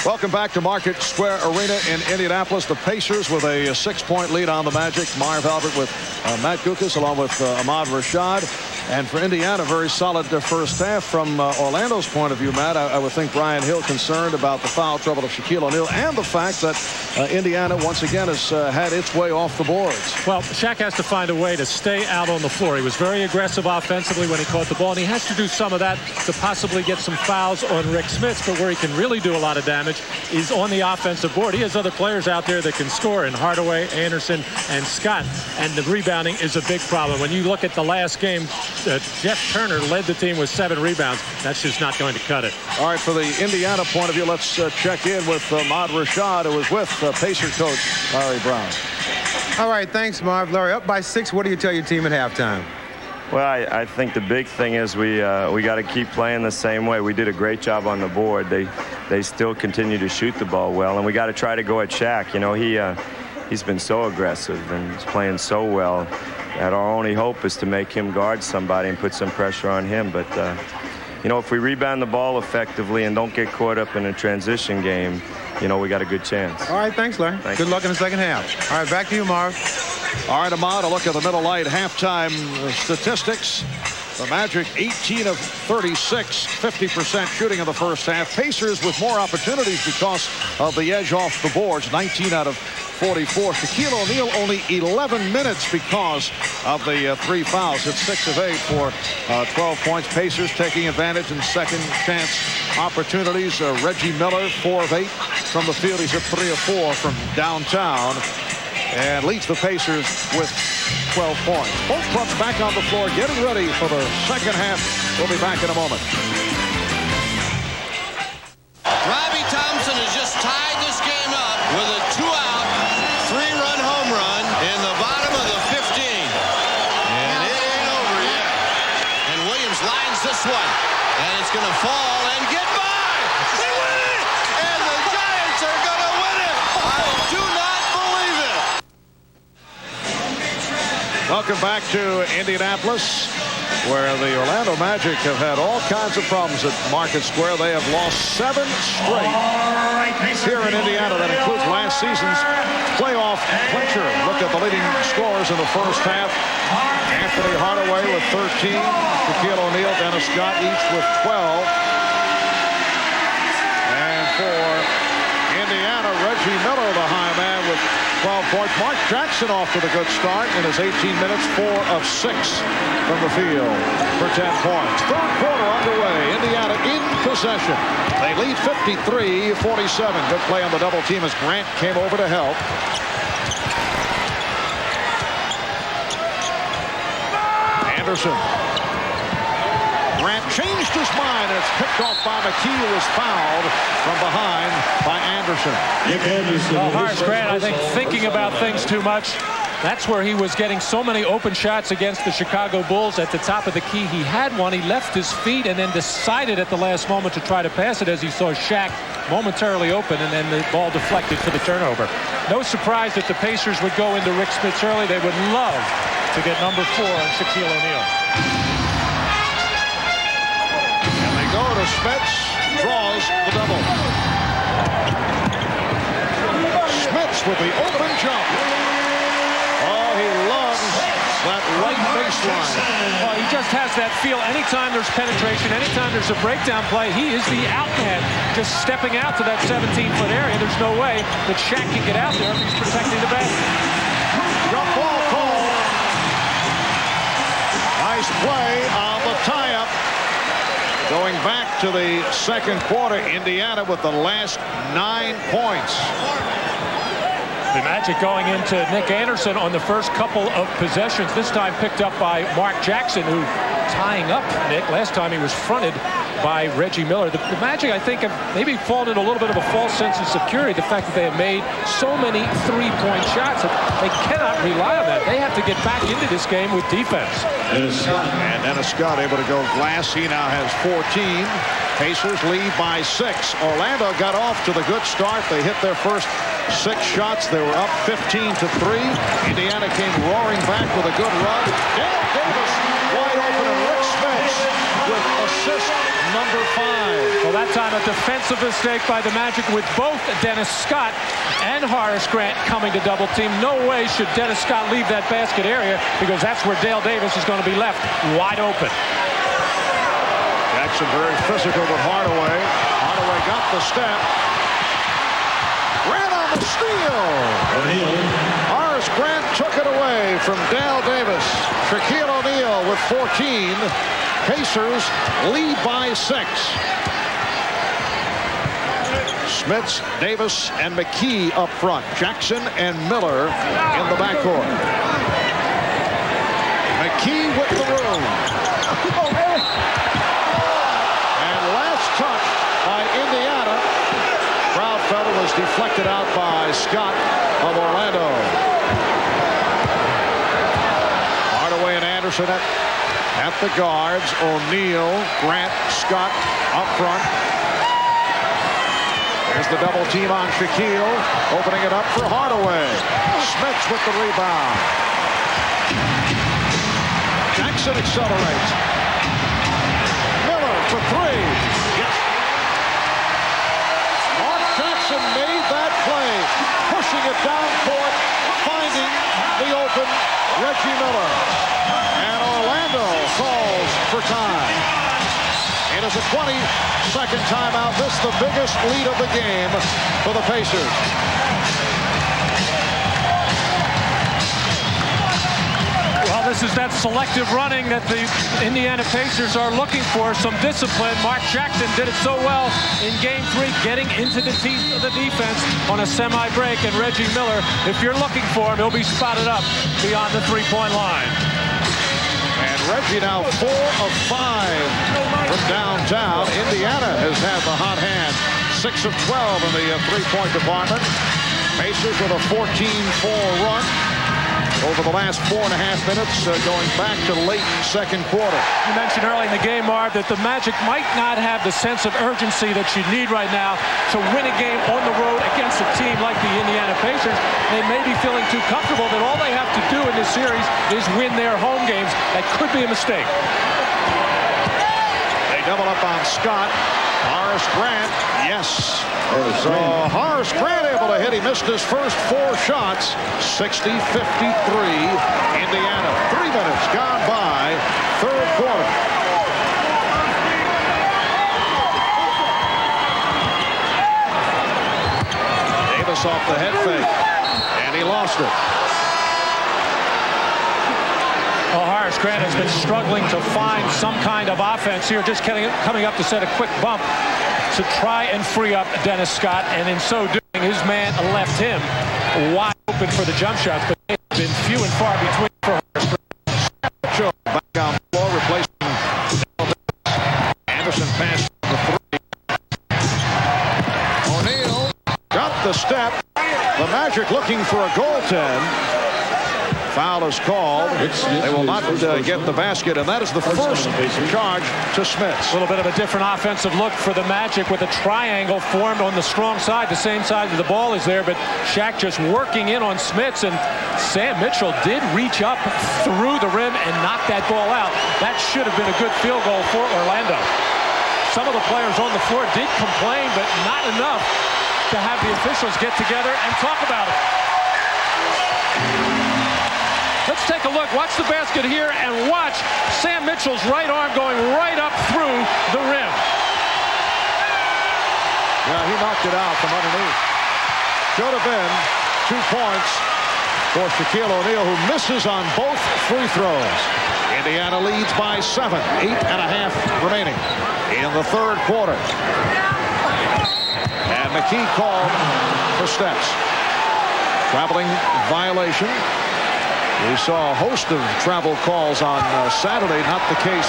Welcome back to Market Square Arena in Indianapolis. The Pacers with a 6-point lead on the Magic. Marv Albert with Matt Guokas along with Ahmad Rashad. And for Indiana, very solid first half. From Orlando's point of view, Matt, I would think Brian Hill concerned about the foul trouble of Shaquille O'Neal and the fact that Indiana once again has had its way off the boards. Well, Shaq has to find a way to stay out on the floor. He was very aggressive offensively when he caught the ball, and he has to do some of that to possibly get some fouls on Rick Smits. But where he can really do a lot of damage is on the offensive board. He has other players out there that can score in Hardaway, Anderson, and Scott, and the rebounding is a big problem. When you look at the last game, Jeff Turner led the team with 7 rebounds. That's just not going to cut it. All right, for the Indiana point of view, let's check in with Ahmad Rashad, who was with Pacer coach Larry Brown. All right, thanks, Marv. Larry, up by 6. What do you tell your team at halftime? Well, I think the big thing is we got to keep playing the same way. We did a great job on the board. They still continue to shoot the ball well, and we got to try to go at Shaq. You know, he's been so aggressive and he's playing so well. And our only hope is to make him guard somebody and put some pressure on him. But, you know, if we rebound the ball effectively and don't get caught up in a transition game, you know, we got a good chance. All right, thanks, Larry. Good luck in the second half. All right, back to you, Marv. All right, Ahmad, a look at the middle light halftime statistics. The Magic 18 of 36, 50% shooting in the first half. Pacers with more opportunities because of the edge off the boards, 19 out of 44. Shaquille O'Neal only 11 minutes because of the 3 fouls. It's 6 of 8 for 12 points. Pacers taking advantage in second chance opportunities. Reggie Miller, 4 of 8 from the field. He's at 3 of 4 from downtown and leads the Pacers with 12 points. Both clubs back on the floor getting ready for the second half. We'll be back in a moment. Robbie Thompson has just tied this game up with a 2-out, 3-run home run in the bottom of the 15. And it ain't over yet. And Williams lines this one. And it's going to fall and get by. They win it! And the Giants are going to win it! I do not believe it! Welcome back to Indianapolis, where the Orlando Magic have had all kinds of problems at Market Square. They have lost 7 straight here in Indiana. That includes last season's playoff clincher. Look at the leading scorers in the first half. Anthony Hardaway with 13. Shaquille O'Neal, Dennis Scott each with 12. And for Indiana, Reggie Miller, the high man, with 12 points. Mark Jackson off to the good start in his 18 minutes, 4 of 6 from the field for 10 points. Third quarter underway. Indiana in possession. They lead 53-47. Good play on the double team as Grant came over to help. Anderson. Grant changed his mind, and it's picked off by McKee, who was fouled from behind by Anderson. Well, Horace Grant, I think, thinking about things too much. That's where he was getting so many open shots against the Chicago Bulls at the top of the key. He had one. He left his feet and then decided at the last moment to try to pass it as he saw Shaq momentarily open, and then the ball deflected for the turnover. No surprise that the Pacers would go into Rick Smits early. They would love to get number 4 on Shaquille O'Neal. Go to Smits, draws the double. Smits with the open jump. Oh, he loves that right baseline. Well, he just has that feel. Anytime there's penetration, anytime there's a breakdown play, he is the out man, just stepping out to that 17-foot area. There's no way that Shaq can get out there if he's protecting the basket. Jump ball call. Nice play on the tie-up. Going back to the second quarter, Indiana with the last 9 points. The Magic going into Nick Anderson on the first couple of possessions, this time picked up by Mark Jackson, who tying up Nick. Last time he was fronted by Reggie Miller. The Magic, I think, have maybe fallen in a little bit of a false sense of security. The fact that they have made so many three-point shots that they cannot rely on that. They have to get back into this game with defense. And Dennis Scott able to go glass. He now has 14. Pacers lead by 6. Orlando got off to the good start. They hit their first 6 shots. They were up 15-3. Indiana came roaring back with a good run. Dale Davis wide open, and Rick Smith with assist number 5. Well, that time a defensive mistake by the Magic with both Dennis Scott and Horace Grant coming to double team. No way should Dennis Scott leave that basket area, because that's where Dale Davis is going to be left wide open. Jackson very physical with Hardaway. Hardaway got the step. Ran on the steal. Horace Grant took it away from Dale Davis. Shaquille O'Neal with 14. Pacers lead by 6. Smits, Davis, and McKee up front. Jackson and Miller in the backcourt. McKee with the room. And last touch by Indiana. Crowd felt it was deflected out by Scott of Orlando. Hardaway and Anderson at the guards. O'Neal, Grant, Scott up front. There's the double team on Shaquille. Opening it up for Hardaway. Smith with the rebound. Jackson accelerates. Miller for 3. Yes. Mark Jackson made that play. Pushing it down court. Finding the open Reggie Miller. And Orlando calls for time. It is a 20-second timeout. This is the biggest lead of the game for the Pacers. Well, this is that selective running that the Indiana Pacers are looking for. Some discipline. Mark Jackson did it so well in Game 3, getting into the teeth of the defense on a semi-break. And Reggie Miller, if you're looking for him, he'll be spotted up beyond the three-point line. And Reggie now 4 of 5 from downtown. Indiana has had the hot hand. 6 of 12 in the three-point department. Pacers with a 14-4 run over the last 4.5 minutes, going back to late second quarter. You mentioned early in the game, Marv, that the Magic might not have the sense of urgency that you need right now to win a game on the road against a team like the Indiana Pacers. They may be feeling too comfortable that all they have to do in this series is win their home games. That could be a mistake. They double up on Scott. Horace Grant, yes. So Horace Grant able to hit. He missed his first 4 shots. 60-53 Indiana. 3 minutes gone by. Third quarter. Davis off the head fake. And he lost it. Well, Horace Grant has been struggling to find some kind of offense here, just coming up to set a quick bump to try and free up Dennis Scott, and in so doing, his man left him wide open for the jump shots, but they've been few and far between for Horace Grant. Back on the floor, replacing Anderson pass the 3. O'Neal got the step. The Magic looking for a goaltend. Foul is called. They will not get the basket, and that is the first charge to Smith. A little bit of a different offensive look for the Magic with a triangle formed on the strong side, the same side that the ball is there, but Shaq just working in on Smits, and Sam Mitchell did reach up through the rim and knock that ball out. That should have been a good field goal for Orlando. Some of the players on the floor did complain, but not enough to have the officials get together and talk about it. Let's take a look. Watch the basket here and watch Sam Mitchell's right arm going right up through the rim. Yeah, he knocked it out from underneath. Should have been 2 points for Shaquille O'Neal, who misses on both free throws. Indiana leads by 7. 8.5 remaining in the third quarter. And McKee called for steps. Traveling violation. We saw a host of travel calls on Saturday, not the case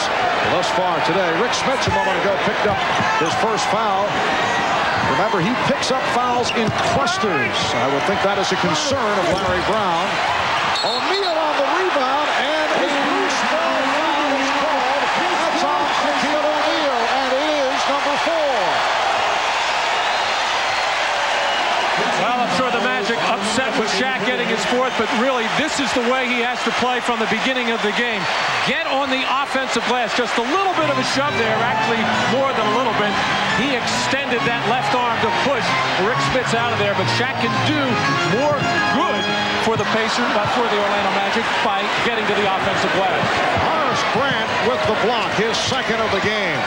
thus far today. Rick Smits a moment ago picked up his first foul. Remember, he picks up fouls in clusters. I would think that is a concern of Larry Brown. O'Neal on the rebound, and a loose ball foul is called. That's on Shaquille O'Neal, and it is number 4. Well, I'm sure the Magic upset with Shaq getting his 4th, but really this is the way he has to play from the beginning of the game. Get on the offensive glass. Just a little bit of a shove there, actually more than a little bit. He extended that left arm to push Rick Smits out of there, but Shaq can do more good for the Pacers, for the Orlando Magic, by getting to the offensive glass. Horace Grant with the block, his 2nd of the game.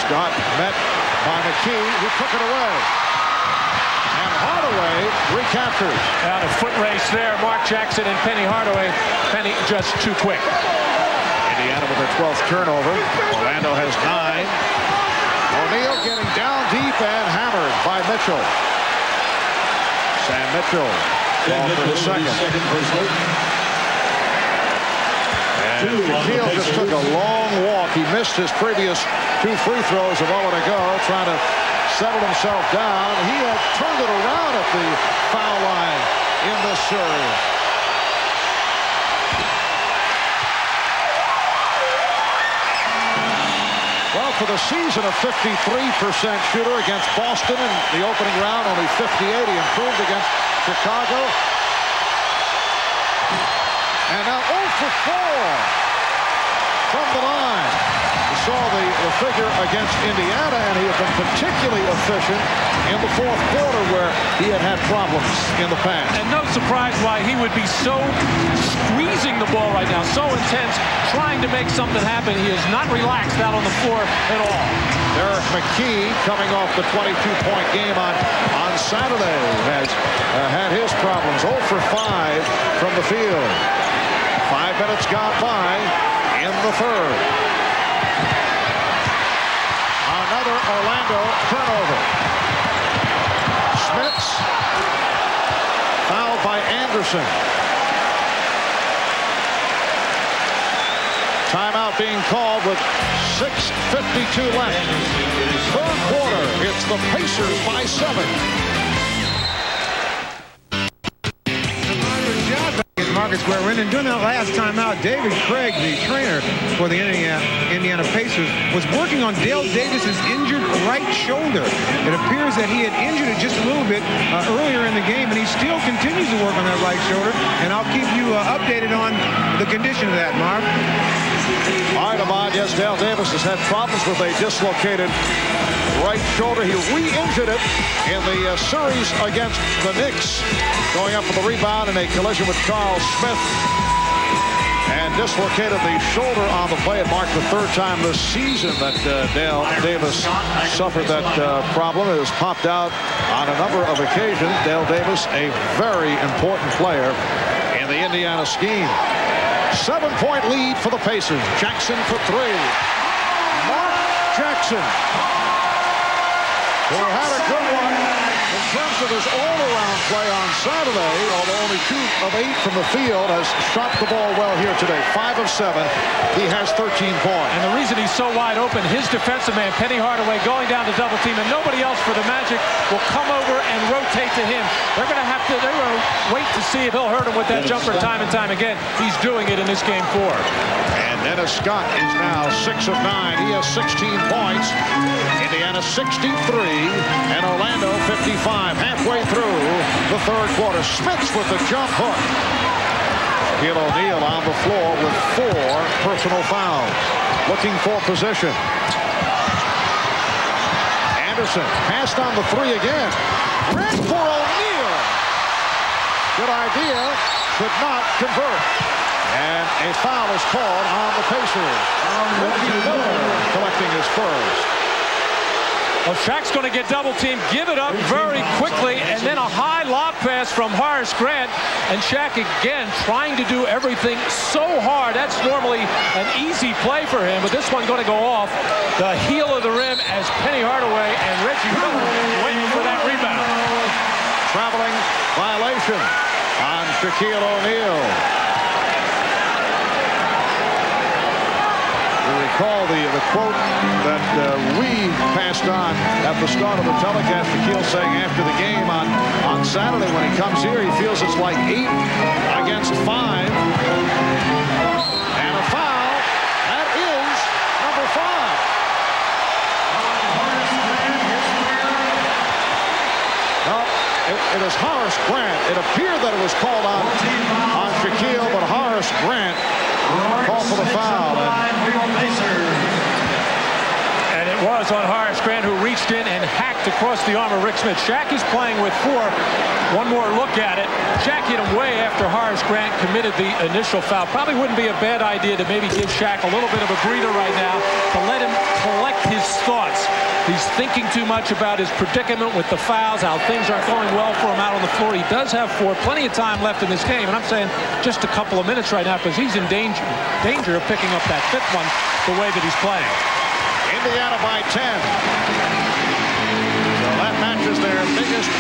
Scott met by McKee, who took it away. And Hardaway recaptures. Out a foot race there. Mark Jackson and Penny Hardaway. Penny just too quick. Indiana with their 12th turnover. Orlando has 9. O'Neal getting down deep and hammered by Mitchell. Sam Mitchell off for the 2nd. And Shaquille just took a long walk. He missed his previous 2 free throws a moment ago, trying to settle himself down. He had turned it around at the foul line in this series. Well, for the season, a 53% shooter against Boston in the opening round, only 58. He improved against Chicago. And now 0 for 4 from the line. We saw the figure against Indiana, and he had been particularly efficient in the 4th quarter where he had problems in the past. And no surprise why he would be so squeezing the ball right now, so intense, trying to make something happen. He is not relaxed out on the floor at all. Derek McKee, coming off the 22-point game on Saturday, has had his problems. 0 for 5 from the field. 5 minutes gone by in the 3rd. Another Orlando turnover. Smits fouled by Anderson. Timeout being called with 6:52 left. 3rd quarter. It's the Pacers by 7. Market Square Arena. And during that last timeout, David Craig, the trainer for the Indiana Pacers, was working on Dale Davis's injured right shoulder. It appears that he had injured it just a little bit earlier in the game, and he still continues to work on that right shoulder. And I'll keep you updated on the condition of that, Mark. All right, Ahmad. Yes, Dale Davis has had problems with a dislocated right shoulder. He re-injured it in the series against the Knicks, going up for the rebound in a collision with Carl Smith, and dislocated the shoulder on the play. It marked the 3rd time this season that Dale Davis suffered that problem. It has popped out on a number of occasions. Dale Davis, a very important player in the Indiana scheme. 7-point lead for the Pacers. Jackson for 3. Mark Jackson, who had a good one in terms of his all-around play on Saturday, although only 2 of 8 from the field, has shot the ball well here today. 5 of 7. He has 13 points. And the reason he's so wide open, his defensive man, Penny Hardaway, going down to double team, and nobody else for the Magic will come over and rotate to him. They're going to wait to see if he'll hurt him with that jumper time and time again. He's doing it in this game 4. And Dennis Scott is now 6 of 9. He has 16 points. Indiana 63 and Orlando 55. Halfway through the 3rd quarter. Smits with the jump hook. Shaquille O'Neal on the floor with 4 personal fouls. Looking for position. Anderson passed on the 3 again. Ran for O'Neal. Good idea. Could not convert. And a foul is called on the Pacers. Reggie Miller collecting his first. Well, Shaq's going to get double-teamed, give it up very quickly, and then a high lob pass from Horace Grant. And Shaq again trying to do everything so hard. That's normally an easy play for him, but this one going to go off the heel of the rim as Penny Hardaway and Reggie Miller waiting for that rebound. Traveling violation on Shaquille O'Neal. You recall the quote that we passed on at the start of the telecast. Shaquille saying after the game on Saturday when he comes here, he feels it's like 8 against 5. And a foul. That is number 5. It is Horace Grant. It appeared that it was called on Shaquille, but Horace Grant called for the foul. And it was on Horace Grant, who reached in and hacked across the arm of Rick Smith. Shaq is playing with 4. One more look at it. Shaq hit him way after Horace Grant committed the initial foul. Probably wouldn't be a bad idea to maybe give Shaq a little bit of a breather right now to let him collect his thoughts. He's thinking too much about his predicament with the fouls, how things aren't going well for him out on the floor. He does have 4, plenty of time left in this game, and I'm saying just a couple of minutes right now because he's in danger of picking up that 5th one the way that he's playing. Indiana by 10. So that matches their biggest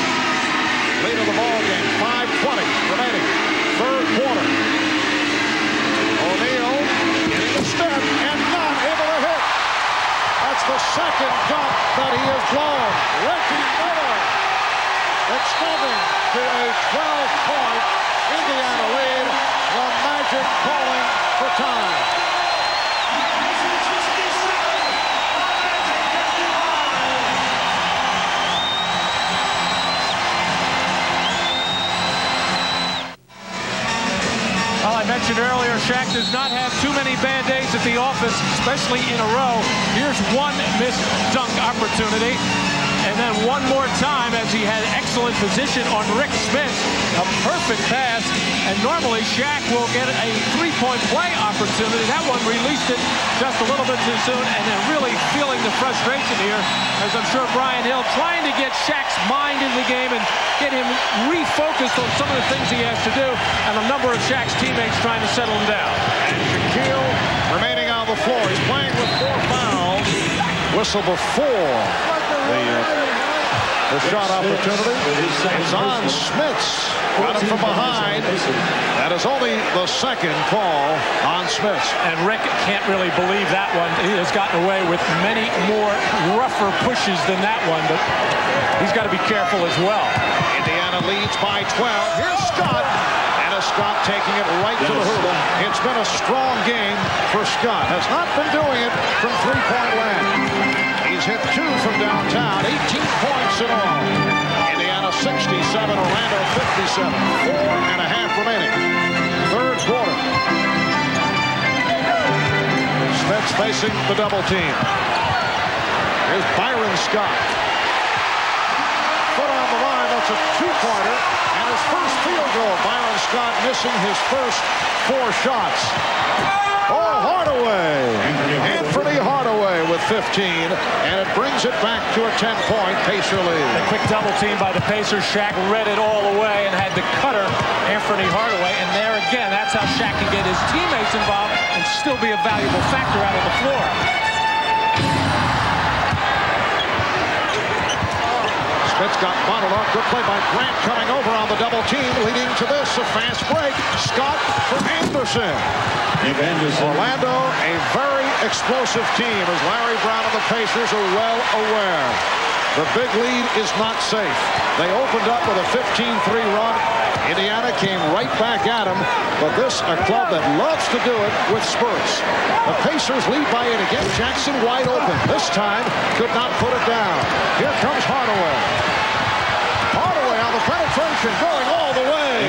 lead of the ball game. 5:20 remaining. 3rd quarter. O'Neal getting the step and not able to hit. That's the 2nd jump that he has blown. Reggie Miller extending to a 12-point Indiana lead. The Magic calling for time. Well, I mentioned earlier, Shaq does not have too many bad days at the office, especially in a row. Here's one missed dunk opportunity. And then one more time as he had excellent position on Rick Smith. A perfect pass. And normally Shaq will get a 3-point play opportunity. That one released it just a little bit too soon. And then really feeling the frustration here, as I'm sure Brian Hill trying to get Shaq's mind in the game and get him refocused on some of the things he has to do. And a number of Shaq's teammates trying to settle him down. And Shaquille remaining on the floor. He's playing with 4 fouls. Whistle before the shot opportunity is on Smith's. Got him from behind. That is only the 2nd call on Smith's. And Rick can't really believe that one. He has gotten away with many more rougher pushes than that one, but he's got to be careful as well. Indiana leads by 12. Here's Scott. And Scott taking it right to the hoop. It's been a strong game for Scott. Has not been doing it from 3-point land. He's hit 2 from downtown. 18 points in all. Indiana 67, Orlando 57. 4.5 remaining. 3rd quarter. Smith's facing the double team. Here's Byron Scott. Foot on the line. That's a 2-pointer. And his first field goal. Byron Scott missing his first 4 shots. Oh, Hardaway. Anthony Hardaway with 15. And it brings it back to a 10-point Pacer lead. A quick double team by the Pacers. Shaq read it all away and had the cutter, Anthony Hardaway. And there again, that's how Shaq can get his teammates involved and still be a valuable factor out on the floor. Smith's got bottled up. Good play by Grant coming over on the double team, leading to this, a fast break. Scott for Anderson. Orlando, a very explosive team, as Larry Brown and the Pacers are well aware. The big lead is not safe. They opened up with a 15-3 run. Indiana came right back at them, but this a club that loves to do it with spurts. The Pacers lead by 8 again. Jackson wide open. This time could not put it down. Here comes Hardaway. Hardaway on the penetration, going all the way.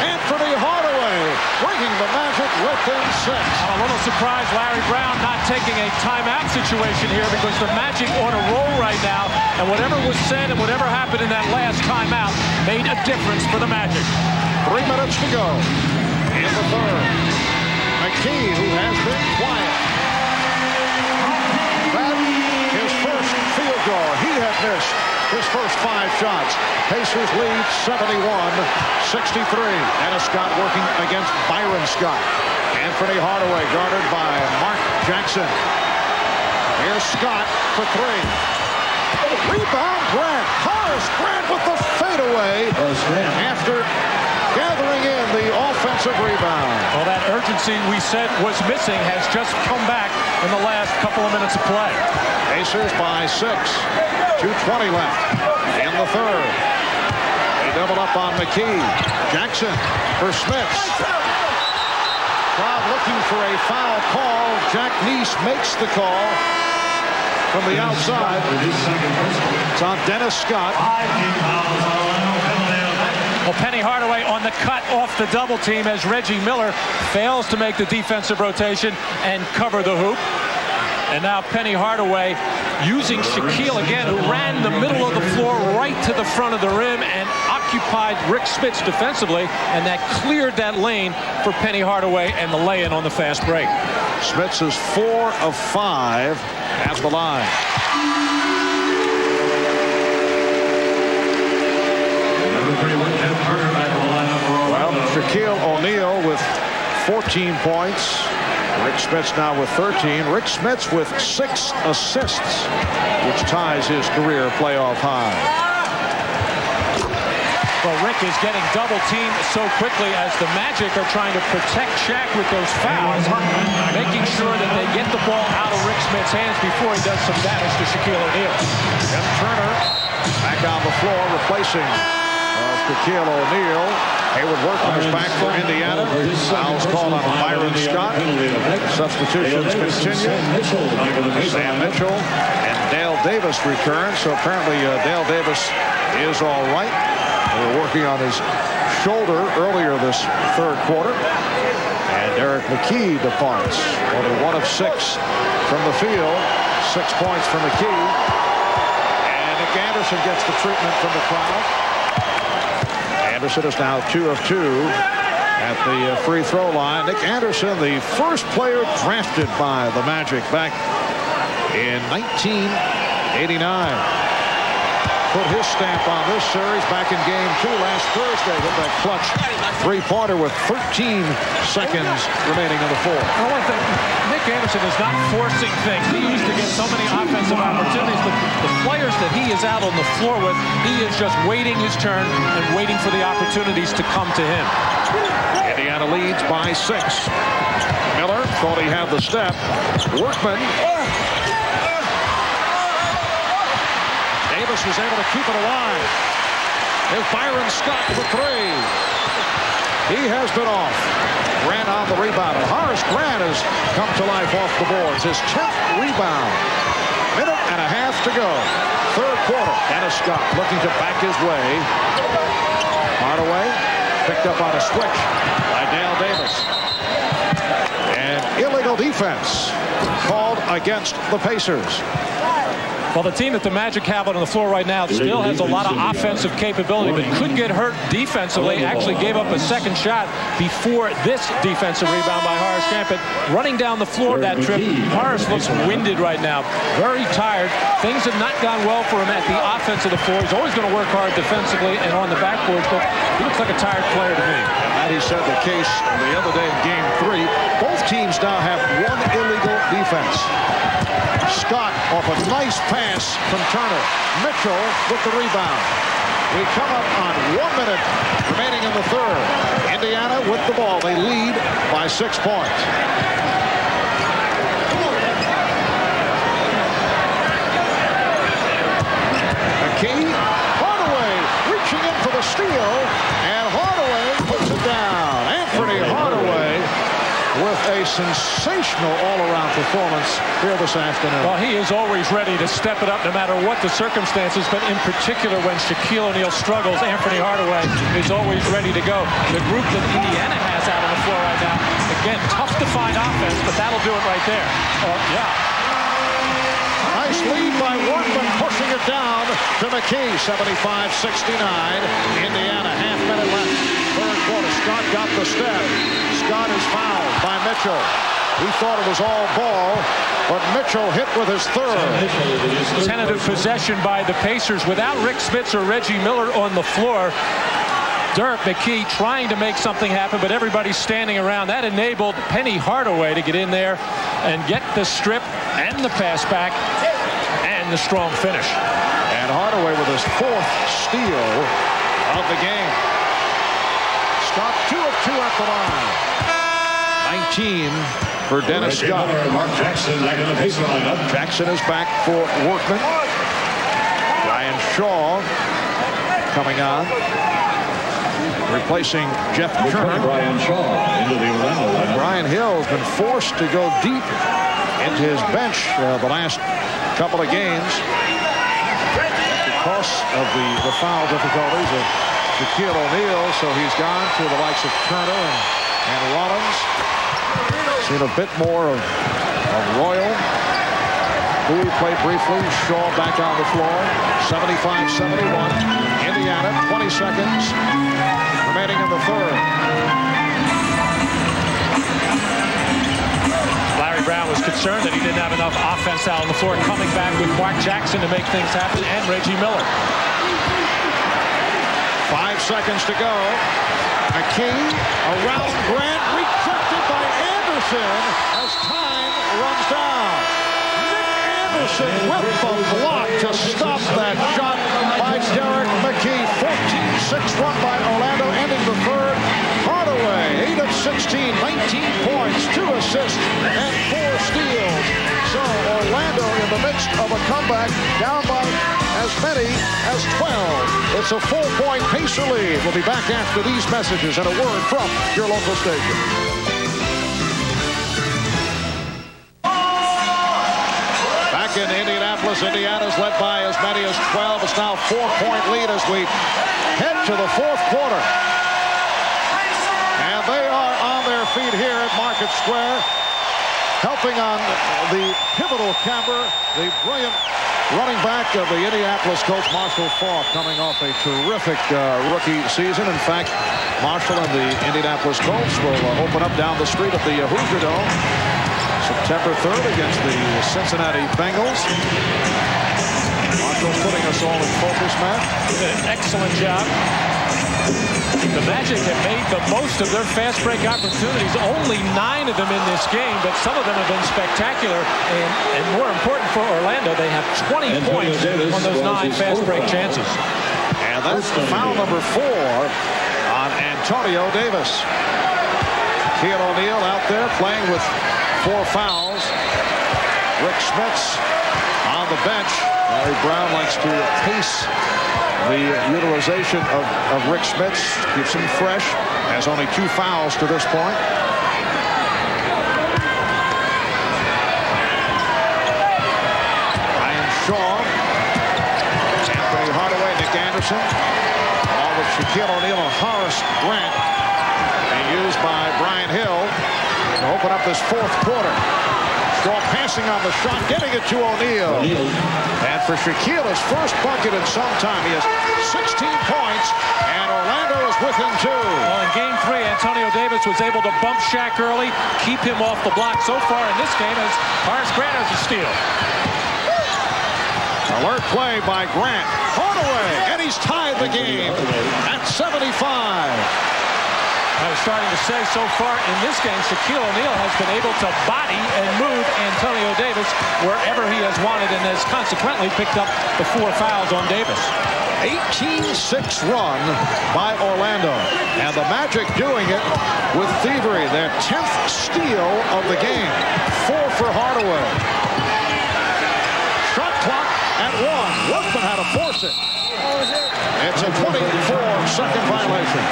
Anthony Hardaway bringing the Magic within 6. I'm a little surprised Larry Brown not taking a timeout situation here, because the Magic on a roll right now, and whatever was said and whatever happened in that last timeout made a difference for the Magic. 3 minutes to go in the 3rd. McKee, who has been quiet. That his first field goal. He had missed his first 5 shots. Pacers lead 71-63. Dennis Scott working against Byron Scott. Anthony Hardaway guarded by Mark Jackson. Here's Scott for 3. Rebound Grant. Horace Grant with the fadeaway. After gathering in consistency we said was missing has just come back in the last couple of minutes of play. Pacers by 6. 2:20 left in the third. They double up on McKee. Jackson for Smits. Crowd looking for a foul call. Jack Neese makes the call from the outside. It's on Dennis Scott. Well, Penny Hardaway on the cut off the double team as Reggie Miller fails to make the defensive rotation and cover the hoop. And now Penny Hardaway using Shaquille again, who ran the middle of the floor right to the front of the rim and occupied Rick Smits defensively, and that cleared that lane for Penny Hardaway and the lay-in on the fast break. Smits is 4 of 5 at the line. Well, Shaquille O'Neal with 14 points. Rick Smits now with 13. Rick Smits with 6 assists, which ties his career playoff high. Well, Rick is getting double teamed so quickly as the Magic are trying to protect Shaq with those fouls, making sure that they get the ball out of Rick Smits' hands before he does some damage to Shaquille O'Neal. Tim Turner back on the floor replacing Shaquille O'Neal. Hayward Workman is back for Indiana. Fouls called on Byron Scott. Substitutions continue. Sam Mitchell and Dale Davis return. So apparently Dale Davis is all right. They were working on his shoulder earlier this third quarter. And Derek McKee departs. Only 1 of 6 from the field. 6 points for McKee. And Nick Anderson gets the treatment from the crowd. Anderson is now 2 of 2 at the free throw line. Nick Anderson, the first player drafted by the Magic back in 1989. Put his stamp on this series back in game 2 last Thursday with that clutch three-pointer with 13 seconds remaining in the fourth. Well, one thing, Nick Anderson is not forcing things. He used to get so many offensive opportunities, but the players that he is out on the floor with, he is just waiting his turn and waiting for the opportunities to come to him. Indiana leads by 6. Miller thought he had the step. Workman. Davis was able to keep it alive. There's Byron Scott for 3. He has been off. Grant on the rebound. Horace Grant has come to life off the boards. His 10th rebound. Minute and a half to go. Third quarter. Dennis Scott looking to back his way. Hardaway picked up on a switch by Dale Davis. And illegal defense called against the Pacers. Well, the team that the Magic have on the floor right now still has a lot of offensive capability, but could get hurt defensively. Actually gave up a second shot before this defensive rebound by Horace Grant. But running down the floor that trip, Horace looks winded right now. Very tired. Things have not gone well for him at the offense of the floor. He's always going to work hard defensively and on the backboards, but he looks like a tired player to me. And that he said the case the other day in game 3. Both teams now have 1 illegal defense. Scott off a nice pass from Turner. Mitchell with the rebound. We come up on 1 minute remaining in the third. Indiana with the ball. They lead by 6 points. McKee, Hardaway reaching in for the steal, and Hardaway puts it down. Anthony Hardaway with a sensational all-around performance here this afternoon. Well, he is always ready to step it up no matter what the circumstances, but in particular when Shaquille O'Neal struggles, Anthony Hardaway is always ready to go. The group that Indiana has out on the floor right now, again, tough to find offense, but that'll do it right there. Nice lead by Workman, pushing it down to McKee, 75-69. Indiana, half minute left. Third quarter, Scott got the step. Scott is fouled by Mitchell. He thought it was all ball, but Mitchell hit with his third. Tentative possession by the Pacers without Rick Smits or Reggie Miller on the floor. Derek McKee trying to make something happen, but everybody's standing around. That enabled Penny Hardaway to get in there and get the strip and the pass back and the strong finish. And Hardaway with his 4th steal of the game. Scott 2 of 2 at the line. 19 for Dennis Scott. Mark Jackson back in the base lineup. Jackson is back for Workman. Brian Shaw coming on, replacing Jeff Turner. Brian Shaw into the Orlando lineup. Brian Hill has been forced to go deep into his bench the last couple of games because of the foul difficulties of Shaquille O'Neal, so he's gone to the likes of Turner and Rollins. Seen a bit more of Royal. Bowie played briefly. Shaw back on the floor. 75-71. Indiana, 20 seconds remaining in the third. Larry Brown was concerned that he didn't have enough offense out on the floor, coming back with Mark Jackson to make things happen, and Reggie Miller. 5 seconds to go. McKee around Grant, rejected by Anderson as time runs down. Nick Anderson with the block to stop that shot by Derek McKee. 14-6 run by Orlando, ending the third. Hardaway, 8 of 16, 19 points, 2 assists, and 4 steals. So Orlando in the midst of a comeback, down by as many as 12. It's a 4-point Pacer lead. We'll be back after these messages and a word from your local station. Back in Indianapolis, Indiana's led by as many as 12. It's now a 4-point lead as we head to the fourth quarter. And they are on their feet here at Market Square. Helping on the pivotal camera, the brilliant running back of the Indianapolis Colts, Marshall Faulk, coming off a terrific rookie season. In fact, Marshall and the Indianapolis Colts will open up down the street at the Hoosier Dome September 3rd against the Cincinnati Bengals. Marshall putting us all in focus, Matt. Excellent job. The Magic have made the most of their fast break opportunities. Only 9 of them in this game, but some of them have been spectacular. And more important for Orlando, they have 20 points on those 9 fast break chances. And that's foul number 4 on Antonio Davis. Keon O'Neal out there playing with 4 fouls. Rick Smits on the bench. Larry Brown likes to pace the utilization of Rick Smits, keeps him fresh, has only 2 fouls to this point. Ryan Shaw, Anthony Hardaway, Nick Anderson, all with Shaquille O'Neal and Horace Grant, being used by Brian Hill to open up this fourth quarter. Shaw passing on the shot, getting it to O'Neal. And for Shaquille, his first bucket in some time. He has 16 points, and Orlando is within 2. Well, in Game 3, Antonio Davis was able to bump Shaq early, keep him off the block. So far in this game, as Horace Grant has a steal. Alert play by Grant. Hardaway, and he's tied the game at 75. I was starting to say, so far in this game, Shaquille O'Neal has been able to body and move Antonio Davis wherever he has wanted, and has consequently picked up the 4 fouls on Davis. 18-6 run by Orlando, and the Magic doing it with thievery. Their 10th steal of the game. 4 for Hardaway. Shot clock at 1. Workman had to force it. It's a 24-second violation.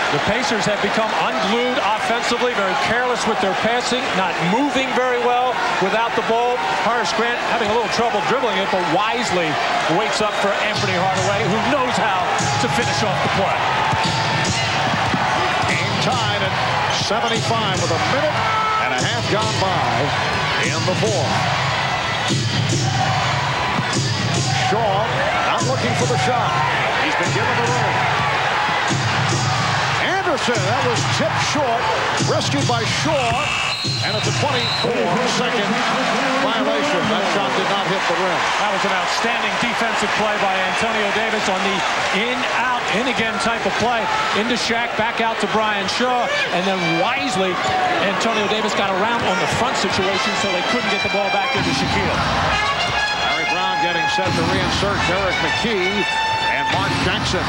The Pacers have become unglued offensively, very careless with their passing, not moving very well without the ball. Horace Grant having a little trouble dribbling it, but wisely waits up for Anthony Hardaway, who knows how to finish off the play. Game tied at 75 with a minute and a half gone by in the fourth. Shaw not looking for the shot. He's been given the room. Anderson, that was tipped short, rescued by Shaw, and it's a 24-second violation. That shot did not hit the rim. That was an outstanding defensive play by Antonio Davis on the in-out, in-again type of play. Into Shaq, back out to Brian Shaw, and then wisely, Antonio Davis got around on the front situation so they couldn't get the ball back into Shaquille. Larry Brown getting set to reinsert Derek McKee and Mark Jackson.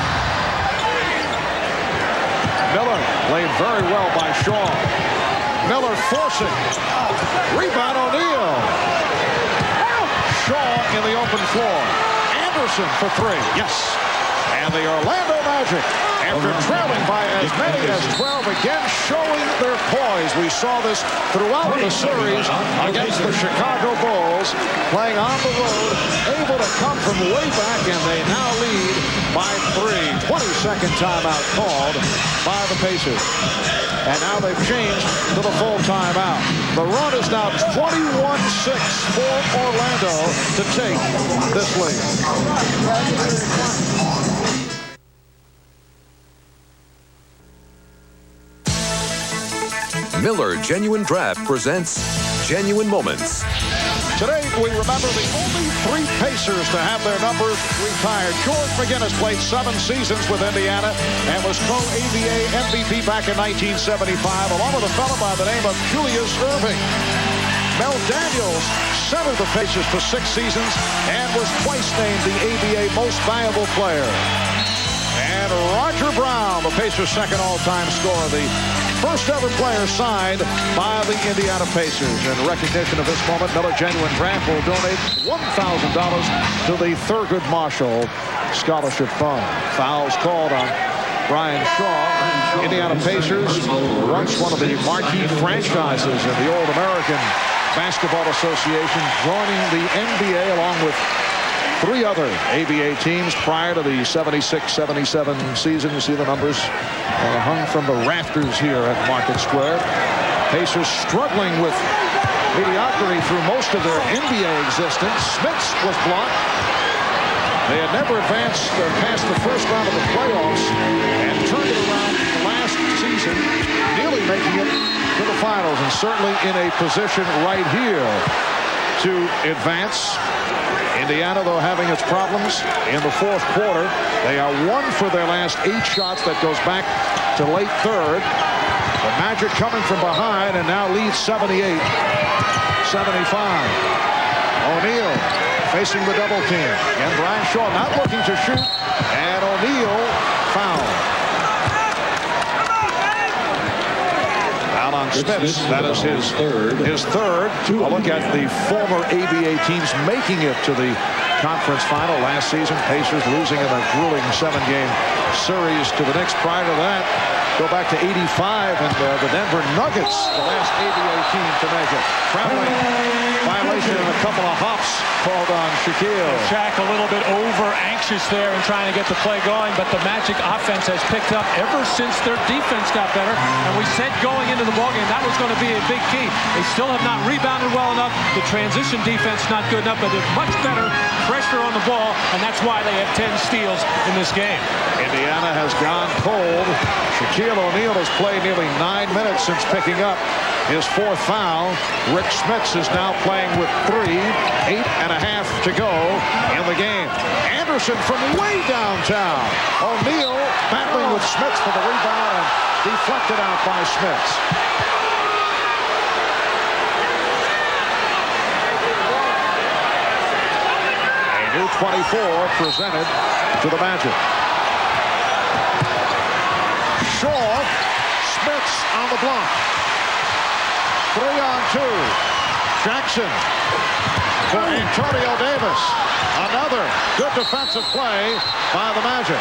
Miller played very well by Shaw. Miller forcing. Rebound O'Neal. Shaw in the open floor. Anderson for three. Yes. And the Orlando Magic, after trailing by as many as 12, again showing their poise. We saw this throughout the series against the Chicago Bulls, playing on the road, able to come from way back, and they now lead by 3. 22nd timeout called by the Pacers. And now they've changed to the full timeout. The run is now 21-6 for Orlando to take this lead. Miller Genuine Draft presents Genuine Moments. Today, we remember the only 3 Pacers to have their numbers retired. George McGinnis played 7 seasons with Indiana and was co-ABA MVP back in 1975, along with a fellow by the name of Julius Erving. Mel Daniels centered the Pacers for 6 seasons and was twice named the ABA Most Valuable Player. And Roger Brown, the Pacers' second all-time scorer, the first ever player signed by the Indiana Pacers. In recognition of this moment, Miller Genuine Draft will donate $1,000 to the Thurgood Marshall Scholarship Fund. Fouls called on Brian Shaw. Indiana Pacers, once one of the marquee franchises in the Old American Basketball Association, joining the NBA along with 3 other ABA teams prior to the 76-77 season. You see the numbers hung from the rafters here at Market Square. Pacers struggling with mediocrity through most of their NBA existence. Smits was blocked. They had never advanced past the first round of the playoffs and turned it around last season, nearly making it to the finals, and certainly in a position right here to advance. Indiana, though, having its problems in the fourth quarter. They are 1 for their last 8 shots. That goes back to late third. The Magic coming from behind and now leads 78-75. O'Neal facing the double team. And Brian Shaw not looking to shoot. And O'Neal fouled. Out on Smits. That is his third. A look at the former ABA teams making it to the conference final last season. Pacers losing in a grueling 7-game series to the Knicks. Prior to that, go back to 85 and the Denver Nuggets, the last ABA team to make it. Traveling violation and a couple of hops called on Shaquille. Shaq a little bit over anxious there and trying to get the play going, but the Magic offense has picked up ever since their defense got better. And we said going into the ballgame that was going to be a big key. They still have not rebounded well enough. The transition defense not good enough, but they're much better pressure on the ball, and that's why they have 10 steals in this game. Indiana has gone cold. Shaquille O'Neal has played nearly 9 minutes since picking up his 4th foul. Rick Smits is now playing with 3, 8.5 to go in the game. Anderson from way downtown. O'Neal battling with Smits for the rebound and deflected out by Smits. A new 24 presented to the Magic. Shaw, Smits on the block. 3-on-2. Jackson for Antonio Davis. Another good defensive play by the Magic.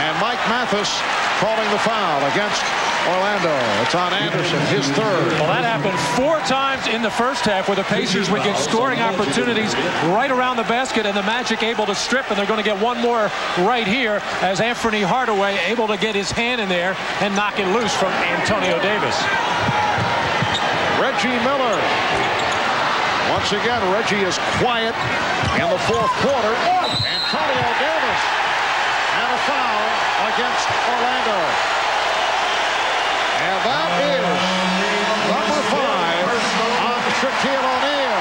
And Mike Mathis calling the foul against Orlando. It's on Anderson, his 3rd. Well, that happened 4 times in the first half where the Pacers would get scoring opportunities right around the basket and the Magic able to strip, and they're going to get one more right here as Anthony Hardaway able to get his hand in there and knock it loose from Antonio Davis. Reggie Miller. Once again, Reggie is quiet in the 4th quarter. Antonio Davis and a foul against Orlando. And that is number 5 on Shaquille O'Neal.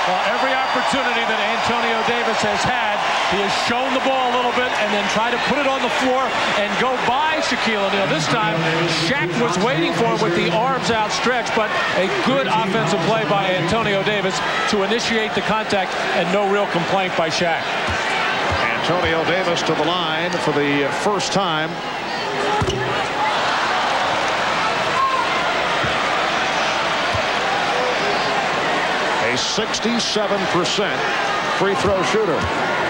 Well, every opportunity that Antonio Davis has had, he has shown the ball a little bit and then tried to put it on the floor and go by Shaquille O'Neal. This time, Shaq was waiting for it with the arms outstretched, but a good offensive play by Antonio Davis to initiate the contact and no real complaint by Shaq. Antonio Davis to the line for the first time a 67% free throw shooter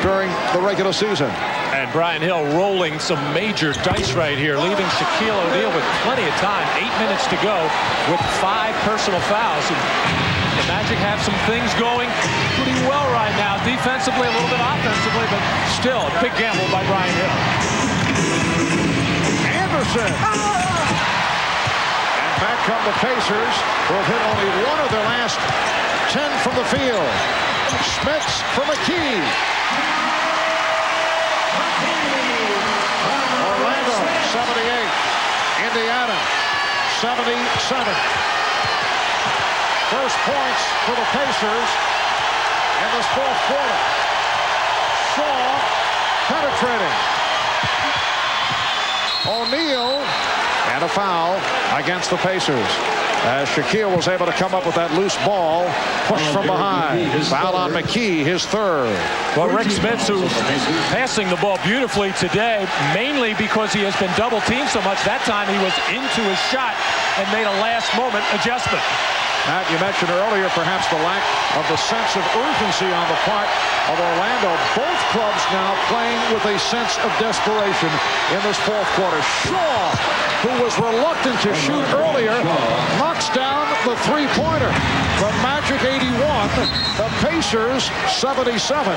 during the regular season. And Brian Hill rolling some major dice right here, leaving Shaquille O'Neal with plenty of time, 8 minutes to go, with 5 personal fouls. And the Magic have some things going pretty well right now, defensively, a little bit offensively, but still a big gamble by Brian Hill. Anderson. And back come the Pacers, who have hit only one of their last 10 from the field. Smits for McKee. Orlando, 78. Indiana, 77. First points for the Pacers in this fourth quarter. Shaw penetrating. O'Neal, and a foul against the Pacers, as Shaquille was able to come up with that loose ball, pushed from behind. Foul on McKee, his third. Well, Rick Smits, who's passing the ball beautifully today, mainly because he has been double teamed so much. That time he was into his shot and made a last moment adjustment. Matt, you mentioned earlier perhaps the lack of the sense of urgency on the part of Orlando. Both clubs now playing with a sense of desperation in this fourth quarter. Shaw, who was reluctant to shoot earlier, knocks down the three-pointer. The Magic 81, the Pacers 77.